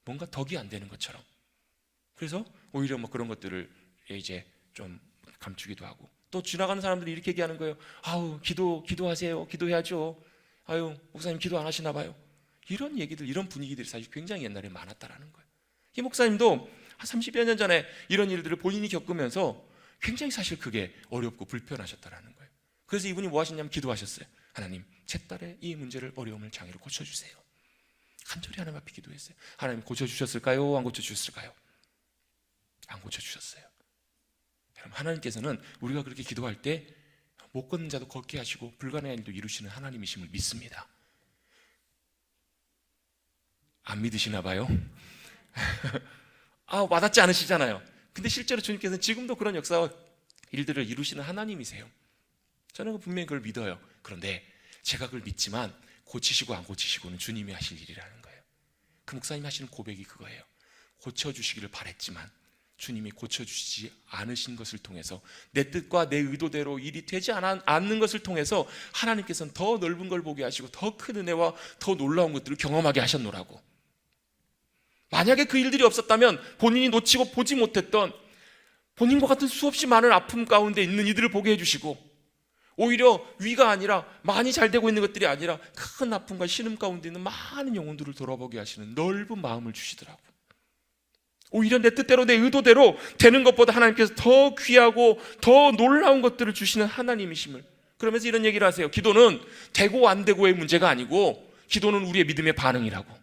S1: 뭔가 덕이 안 되는 것처럼, 그래서 오히려 그런 것들을 이제 좀 감추기도 하고, 또 지나가는 사람들이 이렇게 얘기하는 거예요. 기도하세요. 기도해야죠. 목사님 기도 안 하시나 봐요. 이런 얘기들, 이런 분위기들이 사실 굉장히 옛날에 많았다라는 거예요. 이 목사님도 한 30여 년 전에 이런 일들을 본인이 겪으면서 굉장히 사실 그게 어렵고 불편하셨다라는 거예요. 그래서 이분이 뭐 하셨냐면 기도하셨어요. 하나님, 제 딸의 이 문제를, 어려움을, 장애를 고쳐주세요. 간절히 하나님 앞에 기도했어요. 하나님 고쳐주셨을까요? 안 고쳐주셨을까요? 안 고쳐주셨어요. 여러분, 하나님께서는 우리가 그렇게 기도할 때 못 걷는 자도 걷게 하시고 불가능한 일도 이루시는 하나님이심을 믿습니다. 안 믿으시나 봐요? 와닿지 않으시잖아요. 근데 실제로 주님께서는 지금도 그런 역사와 일들을 이루시는 하나님이세요. 저는 분명히 그걸 믿어요. 그런데 제가 그걸 믿지만 고치시고 안 고치시고는 주님이 하실 일이라는 거예요. 그 목사님이 하시는 고백이 그거예요. 고쳐주시기를 바랬지만 주님이 고쳐주시지 않으신 것을 통해서, 내 뜻과 내 의도대로 일이 되지 않는 것을 통해서 하나님께서는 더 넓은 걸 보게 하시고 더 큰 은혜와 더 놀라운 것들을 경험하게 하셨노라고. 만약에 그 일들이 없었다면 본인이 놓치고 보지 못했던 본인과 같은 수없이 많은 아픔 가운데 있는 이들을 보게 해주시고, 오히려 위가 아니라, 많이 잘 되고 있는 것들이 아니라 큰 아픔과 신음 가운데 있는 많은 영혼들을 돌아보게 하시는 넓은 마음을 주시더라고요. 오히려 내 뜻대로 내 의도대로 되는 것보다 하나님께서 더 귀하고 더 놀라운 것들을 주시는 하나님이심을, 그러면서 이런 얘기를 하세요. 기도는 되고 안 되고의 문제가 아니고 기도는 우리의 믿음의 반응이라고.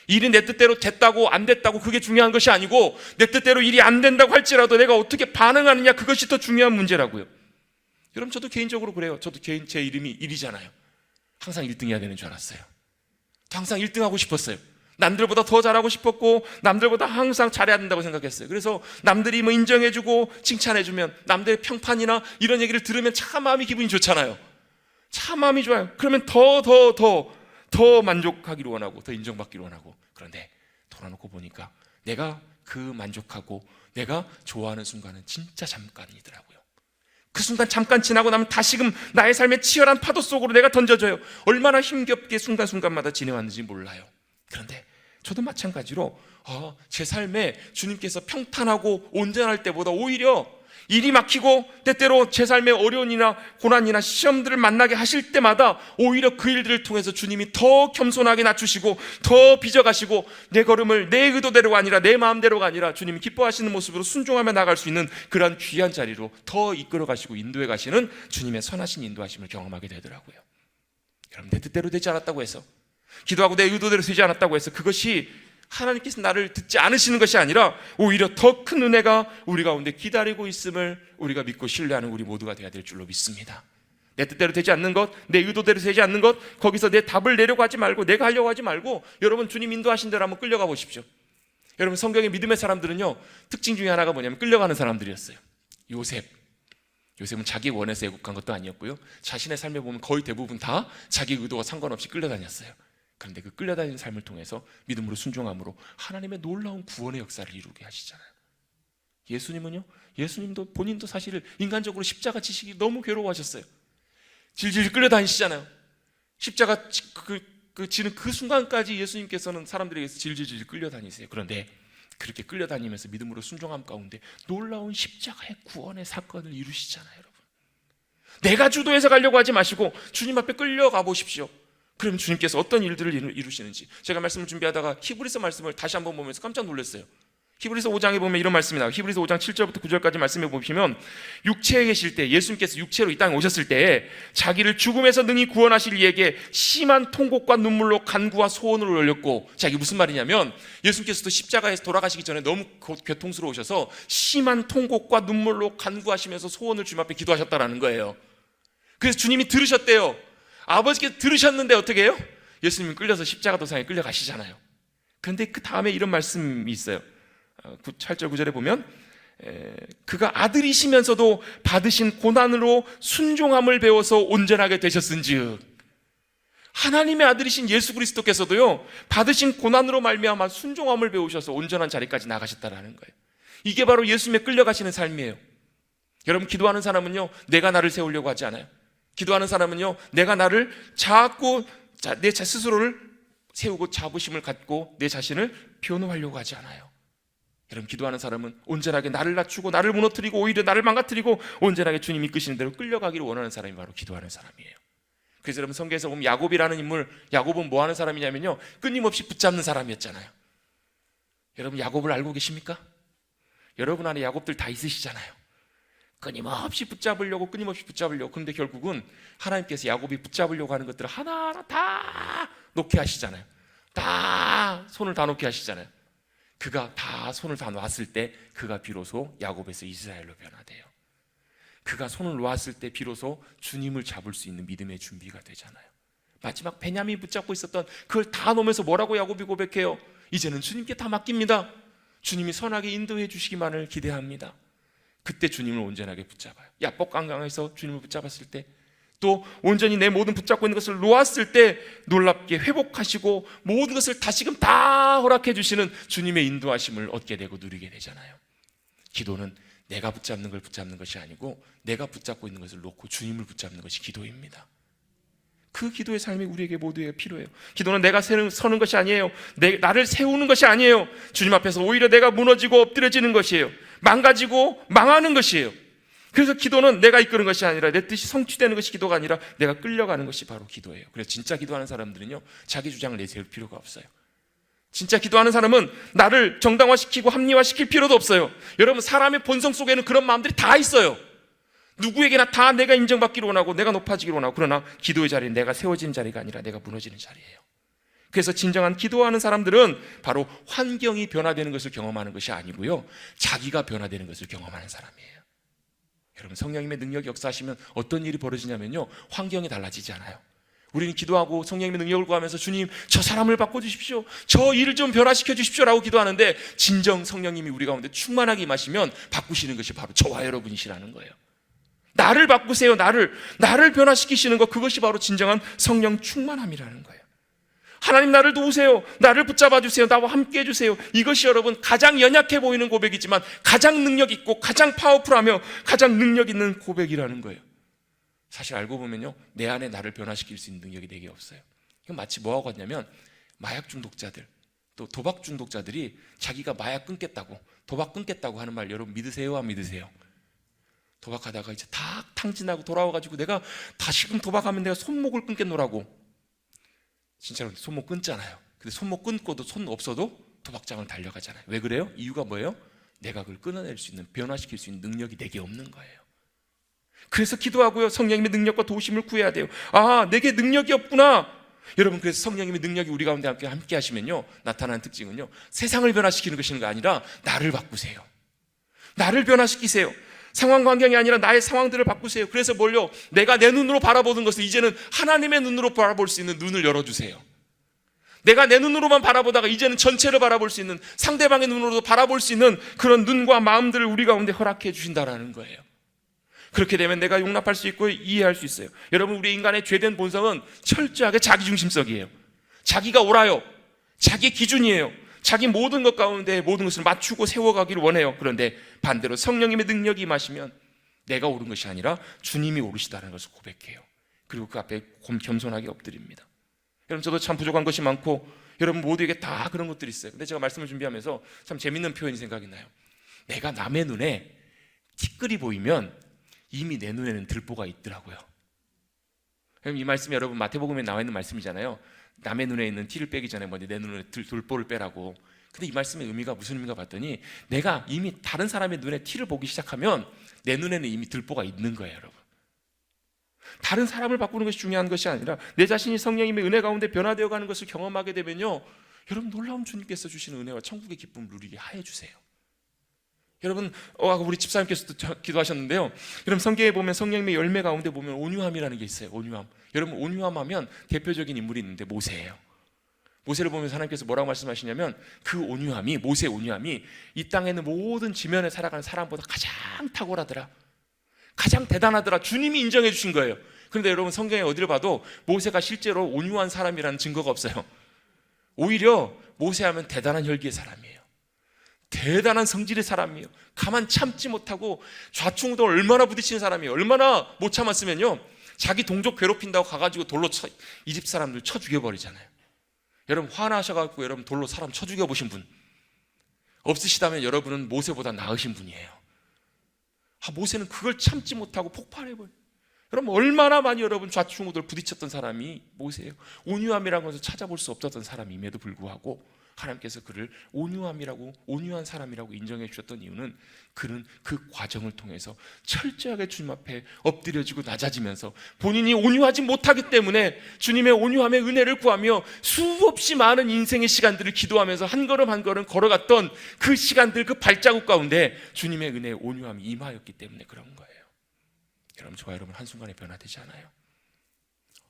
S1: 일이 내 뜻대로 됐다고 안 됐다고 그게 중요한 것이 아니고, 내 뜻대로 일이 안 된다고 할지라도 내가 어떻게 반응하느냐, 그것이 더 중요한 문제라고요. 여러분, 저도 개인적으로 그래요. 저도 제 이름이 일이잖아요. 항상 1등 해야 되는 줄 알았어요. 항상 1등 하고 싶었어요. 남들보다 더 잘하고 싶었고 남들보다 항상 잘해야 된다고 생각했어요. 그래서 남들이 뭐 인정해주고 칭찬해주면, 남들의 평판이나 이런 얘기를 들으면 참 마음이 기분이 좋잖아요. 참 마음이 좋아요. 그러면 더 만족하기를 원하고 더 인정받기를 원하고. 그런데 돌아놓고 보니까 내가 그 만족하고 내가 좋아하는 순간은 진짜 잠깐이더라고요. 그 순간 잠깐 지나고 나면 다시금 나의 삶의 치열한 파도 속으로 내가 던져져요. 얼마나 힘겹게 순간순간마다 지내왔는지 몰라요. 그런데 저도 마찬가지로 제 삶에 주님께서 평탄하고 온전할 때보다 오히려 일이 막히고 때때로 제 삶의 어려움이나 고난이나 시험들을 만나게 하실 때마다 오히려 그 일들을 통해서 주님이 더 겸손하게 낮추시고 더 빚어가시고, 내 걸음을 내 의도대로가 아니라 내 마음대로가 아니라 주님이 기뻐하시는 모습으로 순종하며 나갈 수 있는 그러한 귀한 자리로 더 이끌어 가시고 인도해 가시는 주님의 선하신 인도하심을 경험하게 되더라고요. 여러분, 내 뜻대로 되지 않았다고 해서, 기도하고 내 의도대로 되지 않았다고 해서 그것이 하나님께서 나를 듣지 않으시는 것이 아니라 오히려 더 큰 은혜가 우리 가운데 기다리고 있음을 우리가 믿고 신뢰하는 우리 모두가 되어야 될 줄로 믿습니다. 내 뜻대로 되지 않는 것, 내 의도대로 되지 않는 것, 거기서 내 답을 내려고 하지 말고, 내가 하려고 하지 말고, 여러분 주님 인도하신 대로 한번 끌려가 보십시오. 여러분, 성경의 믿음의 사람들은요, 특징 중에 하나가 뭐냐면 끌려가는 사람들이었어요. 요셉은 자기 원해서 애국한 것도 아니었고요, 자신의 삶에 보면 거의 대부분 다 자기 의도와 상관없이 끌려다녔어요. 그런데 그 끌려다니는 삶을 통해서 믿음으로 순종함으로 하나님의 놀라운 구원의 역사를 이루게 하시잖아요. 예수님은요, 예수님도 본인도 사실 인간적으로 십자가 지시기 너무 괴로워하셨어요. 질질 끌려다니시잖아요. 십자가 지는 그 순간까지 예수님께서는 사람들에게서 질질 끌려다니세요. 그런데 그렇게 끌려다니면서 믿음으로 순종함 가운데 놀라운 십자가의 구원의 사건을 이루시잖아요. 여러분, 내가 주도해서 가려고 하지 마시고 주님 앞에 끌려가 보십시오. 그럼 주님께서 어떤 일들을 이루시는지, 제가 말씀을 준비하다가 히브리서 말씀을 다시 한번 보면서 깜짝 놀랐어요. 히브리서 5장에 보면 이런 말씀이 나와요. 히브리서 5장 7절부터 9절까지 말씀해 보시면, 육체에 계실 때, 예수님께서 육체로 이 땅에 오셨을 때 자기를 죽음에서 능히 구원하실 이에게 심한 통곡과 눈물로 간구와 소원을 올렸고, 자, 이게 무슨 말이냐면 예수님께서도 십자가에서 돌아가시기 전에 너무 고통스러우셔서 심한 통곡과 눈물로 간구하시면서 소원을 주님 앞에 기도하셨다라는 거예요. 그래서 주님이 들으셨대요. 아버지께서 들으셨는데 어떻게 해요? 예수님이 끌려서 십자가 도상에 끌려가시잖아요. 그런데 그 다음에 이런 말씀이 있어요. 8절 9절에 보면, 그가 아들이시면서도 받으신 고난으로 순종함을 배워서 온전하게 되셨은즉, 하나님의 아들이신 예수 그리스도께서도요, 받으신 고난으로 말미암아 순종함을 배우셔서 온전한 자리까지 나가셨다라는 거예요. 이게 바로 예수님의 끌려가시는 삶이에요. 여러분, 기도하는 사람은요, 내가 나를 세우려고 하지 않아요. 기도하는 사람은요, 내가 나를 자꾸 내 스스로를 세우고 자부심을 갖고 내 자신을 변호하려고 하지 않아요. 여러분, 기도하는 사람은 온전하게 나를 낮추고 나를 무너뜨리고 오히려 나를 망가뜨리고 온전하게 주님이 이끄시는 대로 끌려가기를 원하는 사람이 바로 기도하는 사람이에요. 그래서 여러분, 성경에서 보면 야곱이라는 인물, 야곱은 뭐 하는 사람이냐면요, 끊임없이 붙잡는 사람이었잖아요. 여러분 야곱을 알고 계십니까? 여러분 안에 야곱들 다 있으시잖아요. 끊임없이 붙잡으려고 그런데 결국은 하나님께서 야곱이 붙잡으려고 하는 것들을 하나하나 다 놓게 하시잖아요. 다 손을 다 놓게 하시잖아요. 그가 다 손을 다 놨을 때 그가 비로소 야곱에서 이스라엘로 변화돼요. 그가 손을 놓았을 때 비로소 주님을 잡을 수 있는 믿음의 준비가 되잖아요. 마지막 베냐민이 붙잡고 있었던 그걸 다 놓으면서 뭐라고 야곱이 고백해요? 이제는 주님께 다 맡깁니다. 주님이 선하게 인도해 주시기만을 기대합니다. 그때 주님을 온전하게 붙잡아요. 야복 강강에서 주님을 붙잡았을 때, 또 온전히 내 모든 붙잡고 있는 것을 놓았을 때 놀랍게 회복하시고 모든 것을 다시금 다 허락해 주시는 주님의 인도하심을 얻게 되고 누리게 되잖아요. 기도는 내가 붙잡는 걸 붙잡는 것이 아니고 내가 붙잡고 있는 것을 놓고 주님을 붙잡는 것이 기도입니다. 그 기도의 삶이 우리에게 모두에게 필요해요. 기도는 내가 서는 것이 아니에요. 나를 세우는 것이 아니에요. 주님 앞에서 오히려 내가 무너지고 엎드려지는 것이에요. 망가지고 망하는 것이에요. 그래서 기도는 내가 이끄는 것이 아니라 내 뜻이 성취되는 것이 기도가 아니라 내가 끌려가는 것이 바로 기도예요. 그래서 진짜 기도하는 사람들은요, 자기 주장을 내세울 필요가 없어요. 진짜 기도하는 사람은 나를 정당화시키고 합리화시킬 필요도 없어요. 여러분, 사람의 본성 속에는 그런 마음들이 다 있어요. 누구에게나 다 내가 인정받기를 원하고 내가 높아지기를 원하고, 그러나 기도의 자리는 내가 세워지는 자리가 아니라 내가 무너지는 자리예요. 그래서 진정한 기도하는 사람들은 바로 환경이 변화되는 것을 경험하는 것이 아니고요, 자기가 변화되는 것을 경험하는 사람이에요. 여러분, 성령님의 능력이 역사하시면 어떤 일이 벌어지냐면요, 환경이 달라지지 않아요. 우리는 기도하고 성령님의 능력을 구하면서 주님, 저 사람을 바꿔주십시오, 저 일을 좀 변화시켜 주십시오 라고 기도하는데, 진정 성령님이 우리 가운데 충만하게 임하시면 바꾸시는 것이 바로 저와 여러분이시라는 거예요. 나를 바꾸세요. 나를 변화시키시는 것, 그것이 바로 진정한 성령 충만함이라는 거예요. 하나님, 나를 도우세요. 나를 붙잡아 주세요. 나와 함께 해주세요. 이것이 여러분 가장 연약해 보이는 고백이지만 가장 능력 있고 가장 파워풀하며 가장 능력 있는 고백이라는 거예요. 사실 알고 보면요, 내 안에 나를 변화시킬 수 있는 능력이 내게 없어요. 이건 마치 뭐하고 같냐면, 마약 중독자들, 또 도박 중독자들이 자기가 마약 끊겠다고, 도박 끊겠다고 하는 말 여러분 믿으세요? 안 믿으세요? 도박하다가 이제 다 탕진하고 돌아와가지고 내가 다시금 도박하면 내가 손목을 끊겠노라고, 진짜로 손목 끊잖아요. 근데 손목 끊고도 손 없어도 도박장을 달려가잖아요. 왜 그래요? 이유가 뭐예요? 내가 그걸 끊어낼 수 있는, 변화시킬 수 있는 능력이 내게 없는 거예요. 그래서 기도하고요, 성령님의 능력과 도우심을 구해야 돼요. 아, 내게 능력이 없구나. 여러분, 그래서 성령님의 능력이 우리 가운데 함께 하시면요, 나타나는 특징은요, 세상을 변화시키는 것이 아니라 나를 바꾸세요. 나를 변화시키세요. 상황 환경이 아니라 나의 상황들을 바꾸세요. 그래서 뭘요? 내가 내 눈으로 바라보는 것을 이제는 하나님의 눈으로 바라볼 수 있는 눈을 열어주세요. 내가 내 눈으로만 바라보다가 이제는 전체를 바라볼 수 있는, 상대방의 눈으로도 바라볼 수 있는 그런 눈과 마음들을 우리 가운데 허락해 주신다라는 거예요. 그렇게 되면 내가 용납할 수 있고 이해할 수 있어요. 여러분, 우리 인간의 죄된 본성은 철저하게 자기중심적이에요. 자기가 옳아요. 자기 기준이에요. 자기 모든 것 가운데 모든 것을 맞추고 세워가기를 원해요. 그런데 반대로 성령님의 능력이 임하시면 내가 옳은 것이 아니라 주님이 옳으시다는 것을 고백해요. 그리고 그 앞에 겸손하게 엎드립니다. 여러분, 저도 참 부족한 것이 많고 여러분 모두에게 다 그런 것들이 있어요. 근데 제가 말씀을 준비하면서 참 재밌는 표현이 생각이 나요. 내가 남의 눈에 티끌이 보이면 이미 내 눈에는 들보가 있더라고요. 이 말씀이 여러분 마태복음에 나와 있는 말씀이잖아요. 남의 눈에 있는 티를 빼기 전에 먼저 내 눈에 들보를 빼라고. 근데 이 말씀의 의미가 무슨 의미인가 봤더니, 내가 이미 다른 사람의 눈에 티를 보기 시작하면 내 눈에는 이미 들보가 있는 거예요. 여러분, 다른 사람을 바꾸는 것이 중요한 것이 아니라 내 자신이 성령님의 은혜 가운데 변화되어 가는 것을 경험하게 되면요, 여러분 놀라운 주님께서 주시는 은혜와 천국의 기쁨을 누리게 하여 주세요. 여러분, 우리 집사님께서도 기도하셨는데요, 여러분 성경에 보면 성령님의 열매 가운데 보면 온유함이라는 게 있어요. 온유함. 여러분, 온유함 하면 대표적인 인물이 있는데 모세예요. 모세를 보면서 하나님께서 뭐라고 말씀하시냐면, 그 온유함이, 모세의 온유함이 이 땅에 있는 모든 지면에 살아가는 사람보다 가장 탁월하더라, 가장 대단하더라, 주님이 인정해 주신 거예요. 그런데 여러분, 성경에 어디를 봐도 모세가 실제로 온유한 사람이라는 증거가 없어요. 오히려 모세하면 대단한 혈기의 사람이에요. 대단한 성질의 사람이에요. 가만 참지 못하고 좌충우돌 얼마나 부딪히는 사람이에요. 얼마나 못 참았으면요, 자기 동족 괴롭힌다고 가가지고 돌로 이 집 사람들 쳐 죽여버리잖아요. 여러분, 화나셔가지고 여러분 돌로 사람 쳐 죽여보신 분 없으시다면 여러분은 모세보다 나으신 분이에요. 모세는 그걸 참지 못하고 폭발해버려요. 그럼 얼마나 많이 여러분 좌충우돌 부딪혔던 사람이 모세예요. 온유함이라는 것을 찾아볼 수 없었던 사람임에도 불구하고 하나님께서 그를 온유한 사람이라고 인정해 주셨던 이유는 그는 그 과정을 통해서 철저하게 주님 앞에 엎드려지고 낮아지면서 본인이 온유하지 못하기 때문에 주님의 온유함의 은혜를 구하며 수없이 많은 인생의 시간들을 기도하면서 한 걸음 한 걸음 걸어갔던 그 시간들, 그 발자국 가운데 주님의 은혜의 온유함이 임하였기 때문에 그런 거예요. 여러분, 저와 여러분 한순간에 변화되지 않아요.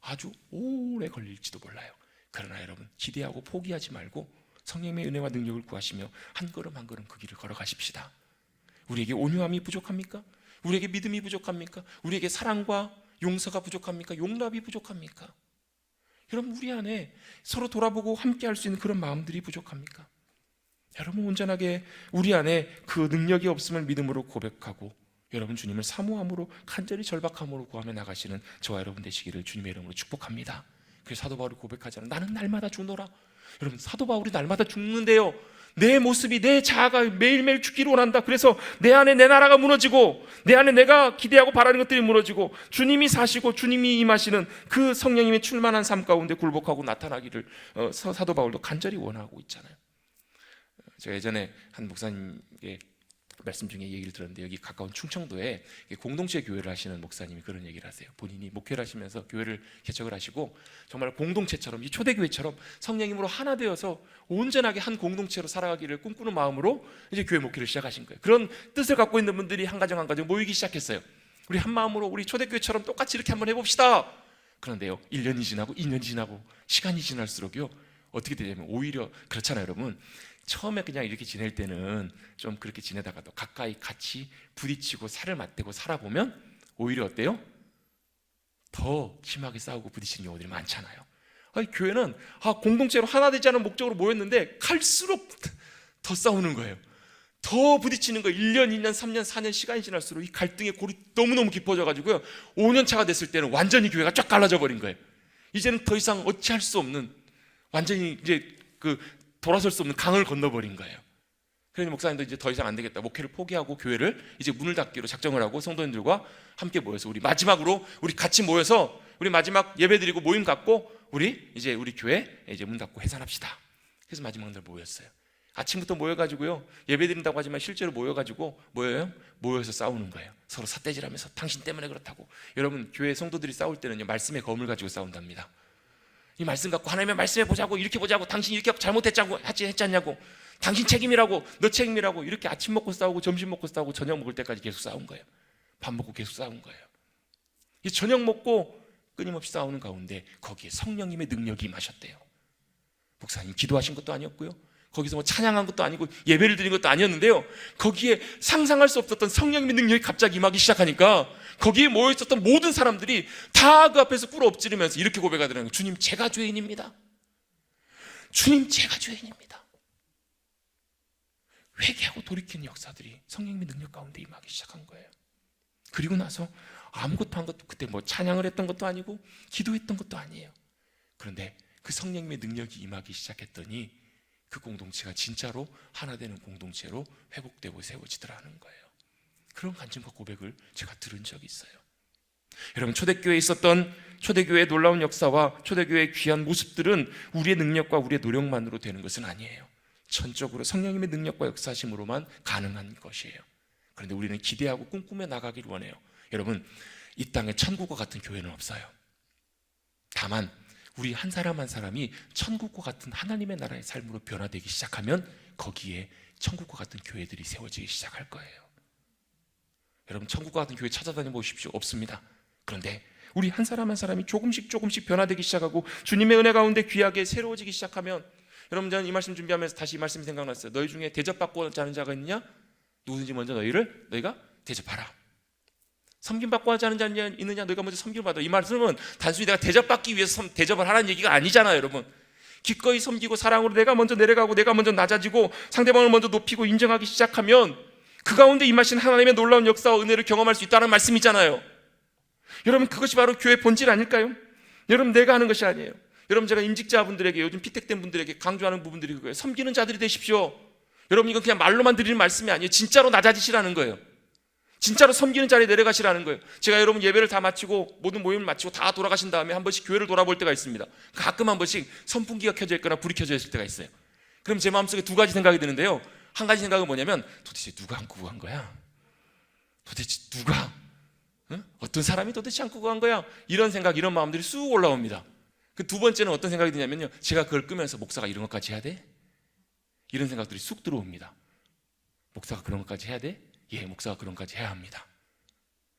S1: 아주 오래 걸릴지도 몰라요. 그러나 여러분, 기대하고 포기하지 말고 성령의 은혜와 능력을 구하시며 한 걸음 한 걸음 그 길을 걸어가십시다. 우리에게 온유함이 부족합니까? 우리에게 믿음이 부족합니까? 우리에게 사랑과 용서가 부족합니까? 용납이 부족합니까? 여러분, 우리 안에 서로 돌아보고 함께 할 수 있는 그런 마음들이 부족합니까? 여러분, 온전하게 우리 안에 그 능력이 없음을 믿음으로 고백하고 여러분 주님을 사모함으로 간절히 절박함으로 구하며 나가시는 저와 여러분 되시기를 주님의 이름으로 축복합니다. 그래서 사도 바울이 고백하잖아요. 나는 날마다 죽노라. 여러분, 사도 바울이 날마다 죽는데요, 내 모습이, 내 자아가 매일매일 죽기를 원한다. 그래서 내 안에 내 나라가 무너지고 내 안에 내가 기대하고 바라는 것들이 무너지고 주님이 사시고 주님이 임하시는 그 성령님의 충만한 삶 가운데 굴복하고 나타나기를 사도 바울도 간절히 원하고 있잖아요. 제가 예전에 한 목사님의 말씀 중에 얘기를 들었는데, 여기 가까운 충청도에 공동체 교회를 하시는 목사님이 그런 얘기를 하세요. 본인이 목회를 하시면서 교회를 개척을 하시고 정말 공동체처럼, 이 초대교회처럼 성령님으로 하나 되어서 온전하게 한 공동체로 살아가기를 꿈꾸는 마음으로 이제 교회 목회를 시작하신 거예요. 그런 뜻을 갖고 있는 분들이 한 가정 한 가정 모이기 시작했어요. 우리 한 마음으로 우리 초대교회처럼 똑같이 이렇게 한번 해봅시다. 그런데요, 1년이 지나고 2년이 지나고 시간이 지날수록요, 어떻게 되냐면 오히려 그렇잖아요, 여러분. 처음에 그냥 이렇게 지낼 때는 좀 그렇게 지내다가도 가까이 같이 부딪히고 살을 맞대고 살아보면 오히려 어때요? 더 심하게 싸우고 부딪히는 경우들이 많잖아요. 아니, 교회는 공동체로 하나 되지 않은 목적으로 모였는데 갈수록 더 싸우는 거예요. 더 부딪히는 거예요. 1년, 2년, 3년, 4년 시간이 지날수록 이 갈등의 골이 너무너무 깊어져 가지고요, 5년 차가 됐을 때는 완전히 교회가 쫙 갈라져 버린 거예요. 이제는 더 이상 어찌할 수 없는, 완전히 이제 돌아설 수 없는 강을 건너버린 거예요. 그러니 목사님도 이제 더 이상 안 되겠다, 목회를 포기하고 교회를 이제 문을 닫기로 작정을 하고 성도님들과 함께 모여서 우리 마지막으로 우리 같이 모여서 우리 마지막 예배드리고 모임 갖고 우리 이제 우리 교회 이제 문 닫고 해산합시다. 그래서 마지막 날 모였어요. 아침부터 모여가지고요, 예배드린다고 하지만 실제로 모여가지고 모여서 싸우는 거예요. 서로 삿대질하면서 당신 때문에 그렇다고. 여러분, 교회 성도들이 싸울 때는요, 말씀의 검을 가지고 싸운답니다. 이 말씀 갖고 하나님의 말씀해 보자고, 이렇게 보자고, 당신 이렇게 잘못했자고 했지 않냐고, 당신 책임이라고, 너 책임이라고, 이렇게 아침 먹고 싸우고 점심 먹고 싸우고 저녁 먹을 때까지 계속 싸운 거예요. 밥 먹고 계속 싸운 거예요. 이 저녁 먹고 끊임없이 싸우는 가운데 거기에 성령님의 능력이 임하셨대요. 목사님 기도하신 것도 아니었고요, 거기서 뭐 찬양한 것도 아니고 예배를 드린 것도 아니었는데요, 거기에 상상할 수 없었던 성령님의 능력이 갑자기 임하기 시작하니까 거기에 모여있었던 모든 사람들이 다 그 앞에서 꿇어 엎지르면서 이렇게 고백하더라고요. 주님, 제가 죄인입니다. 주님, 제가 죄인입니다. 회개하고 돌이키는 역사들이 성령님의 능력 가운데 임하기 시작한 거예요. 그리고 나서 아무것도 한 것도, 그때 뭐 찬양을 했던 것도 아니고 기도했던 것도 아니에요. 그런데 그 성령님의 능력이 임하기 시작했더니 그 공동체가 진짜로 하나 되는 공동체로 회복되고 세워지더라는 거예요. 그런 간증과 고백을 제가 들은 적이 있어요. 여러분, 초대교회에 있었던 초대교회의 놀라운 역사와 초대교회의 귀한 모습들은 우리의 능력과 우리의 노력만으로 되는 것은 아니에요. 전적으로 성령님의 능력과 역사심으로만 가능한 것이에요. 그런데 우리는 기대하고 꿈꾸며 나가길 원해요. 여러분, 이 땅에 천국과 같은 교회는 없어요. 다만 우리 한 사람 한 사람이 천국과 같은 하나님의 나라의 삶으로 변화되기 시작하면 거기에 천국과 같은 교회들이 세워지기 시작할 거예요. 여러분, 천국과 같은 교회 찾아다녀 보십시오. 없습니다. 그런데 우리 한 사람 한 사람이 조금씩 변화되기 시작하고 주님의 은혜 가운데 귀하게 새로워지기 시작하면, 여러분, 저는 이 말씀 준비하면서 다시 이 말씀이 생각났어요. 너희 중에 대접받고자 하는 자가 있느냐? 누구든지 먼저 너희가 대접하라. 섬김받고자 하는 자가 있느냐? 너희가 먼저 섬김받아. 이 말씀은 단순히 내가 대접받기 위해서 대접을 하라는 얘기가 아니잖아요, 여러분. 기꺼이 섬기고 사랑으로 내가 먼저 내려가고 내가 먼저 낮아지고 상대방을 먼저 높이고 인정하기 시작하면 그 가운데 임하신 하나님의 놀라운 역사와 은혜를 경험할 수 있다는 말씀이잖아요. 여러분, 그것이 바로 교회의 본질 아닐까요? 여러분, 내가 하는 것이 아니에요. 여러분, 제가 임직자분들에게, 요즘 피택된 분들에게 강조하는 부분들이 그거예요. 섬기는 자들이 되십시오. 여러분, 이건 그냥 말로만 드리는 말씀이 아니에요. 진짜로 낮아지시라는 거예요. 진짜로 섬기는 자리에 내려가시라는 거예요. 제가 여러분 예배를 다 마치고 모든 모임을 마치고 다 돌아가신 다음에 한 번씩 교회를 돌아볼 때가 있습니다. 가끔 한 번씩 선풍기가 켜져 있거나 불이 켜져 있을 때가 있어요. 그럼 제 마음속에 두 가지 생각이 드는데요. 한 가지 생각은 뭐냐면 도대체 누가 안고 구한 거야? 도대체 누가? 응? 어떤 사람이 도대체 안고 구한 거야? 이런 생각, 이런 마음들이 쑥 올라옵니다. 그 두 번째는 어떤 생각이 드냐면요. 제가 그걸 끄면서 목사가 이런 것까지 해야 돼? 이런 생각들이 쑥 들어옵니다. 목사가 그런 것까지 해야 돼? 예, 목사가 그런 것까지 해야 합니다.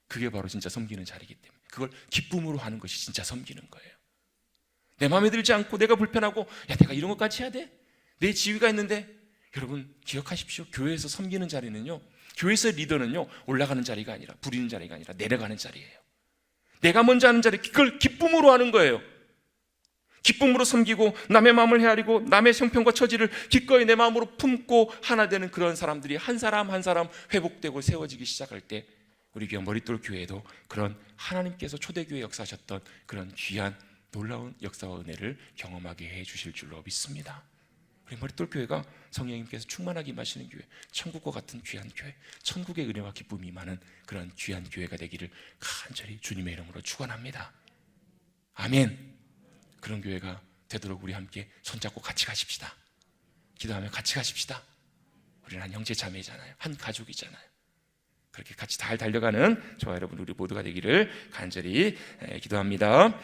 S1: 그게 바로 진짜 섬기는 자리이기 때문에 그걸 기쁨으로 하는 것이 진짜 섬기는 거예요. 내 마음에 들지 않고 내가 불편하고 야 내가 이런 것까지 해야 돼? 내 지위가 있는데 여러분 기억하십시오. 교회에서 섬기는 자리는요, 교회에서 리더는요 올라가는 자리가 아니라 부리는 자리가 아니라 내려가는 자리예요. 내가 먼저 하는 자리, 그걸 기쁨으로 하는 거예요. 기쁨으로 섬기고 남의 마음을 헤아리고 남의 형편과 처지를 기꺼이 내 마음으로 품고 하나 되는 그런 사람들이 한 사람 한 사람 회복되고 세워지기 시작할 때 우리 교회 머릿돌 교회도 그런 하나님께서 초대교회 역사하셨던 그런 귀한 놀라운 역사와 은혜를 경험하게 해 주실 줄로 믿습니다. 우리 머릿돌 교회가 성령님께서 충만하게 임하시는 교회, 천국과 같은 귀한 교회, 천국의 은혜와 기쁨이 임하는 그런 귀한 교회가 되기를 간절히 주님의 이름으로 축원합니다. 아멘. 그런 교회가 되도록 우리 함께 손잡고 같이 가십시다. 기도하며 같이 가십시다. 우리는 한 형제 자매잖아요. 한 가족이잖아요. 그렇게 같이 잘 달려가는 저와 여러분 우리 모두가 되기를 간절히 기도합니다.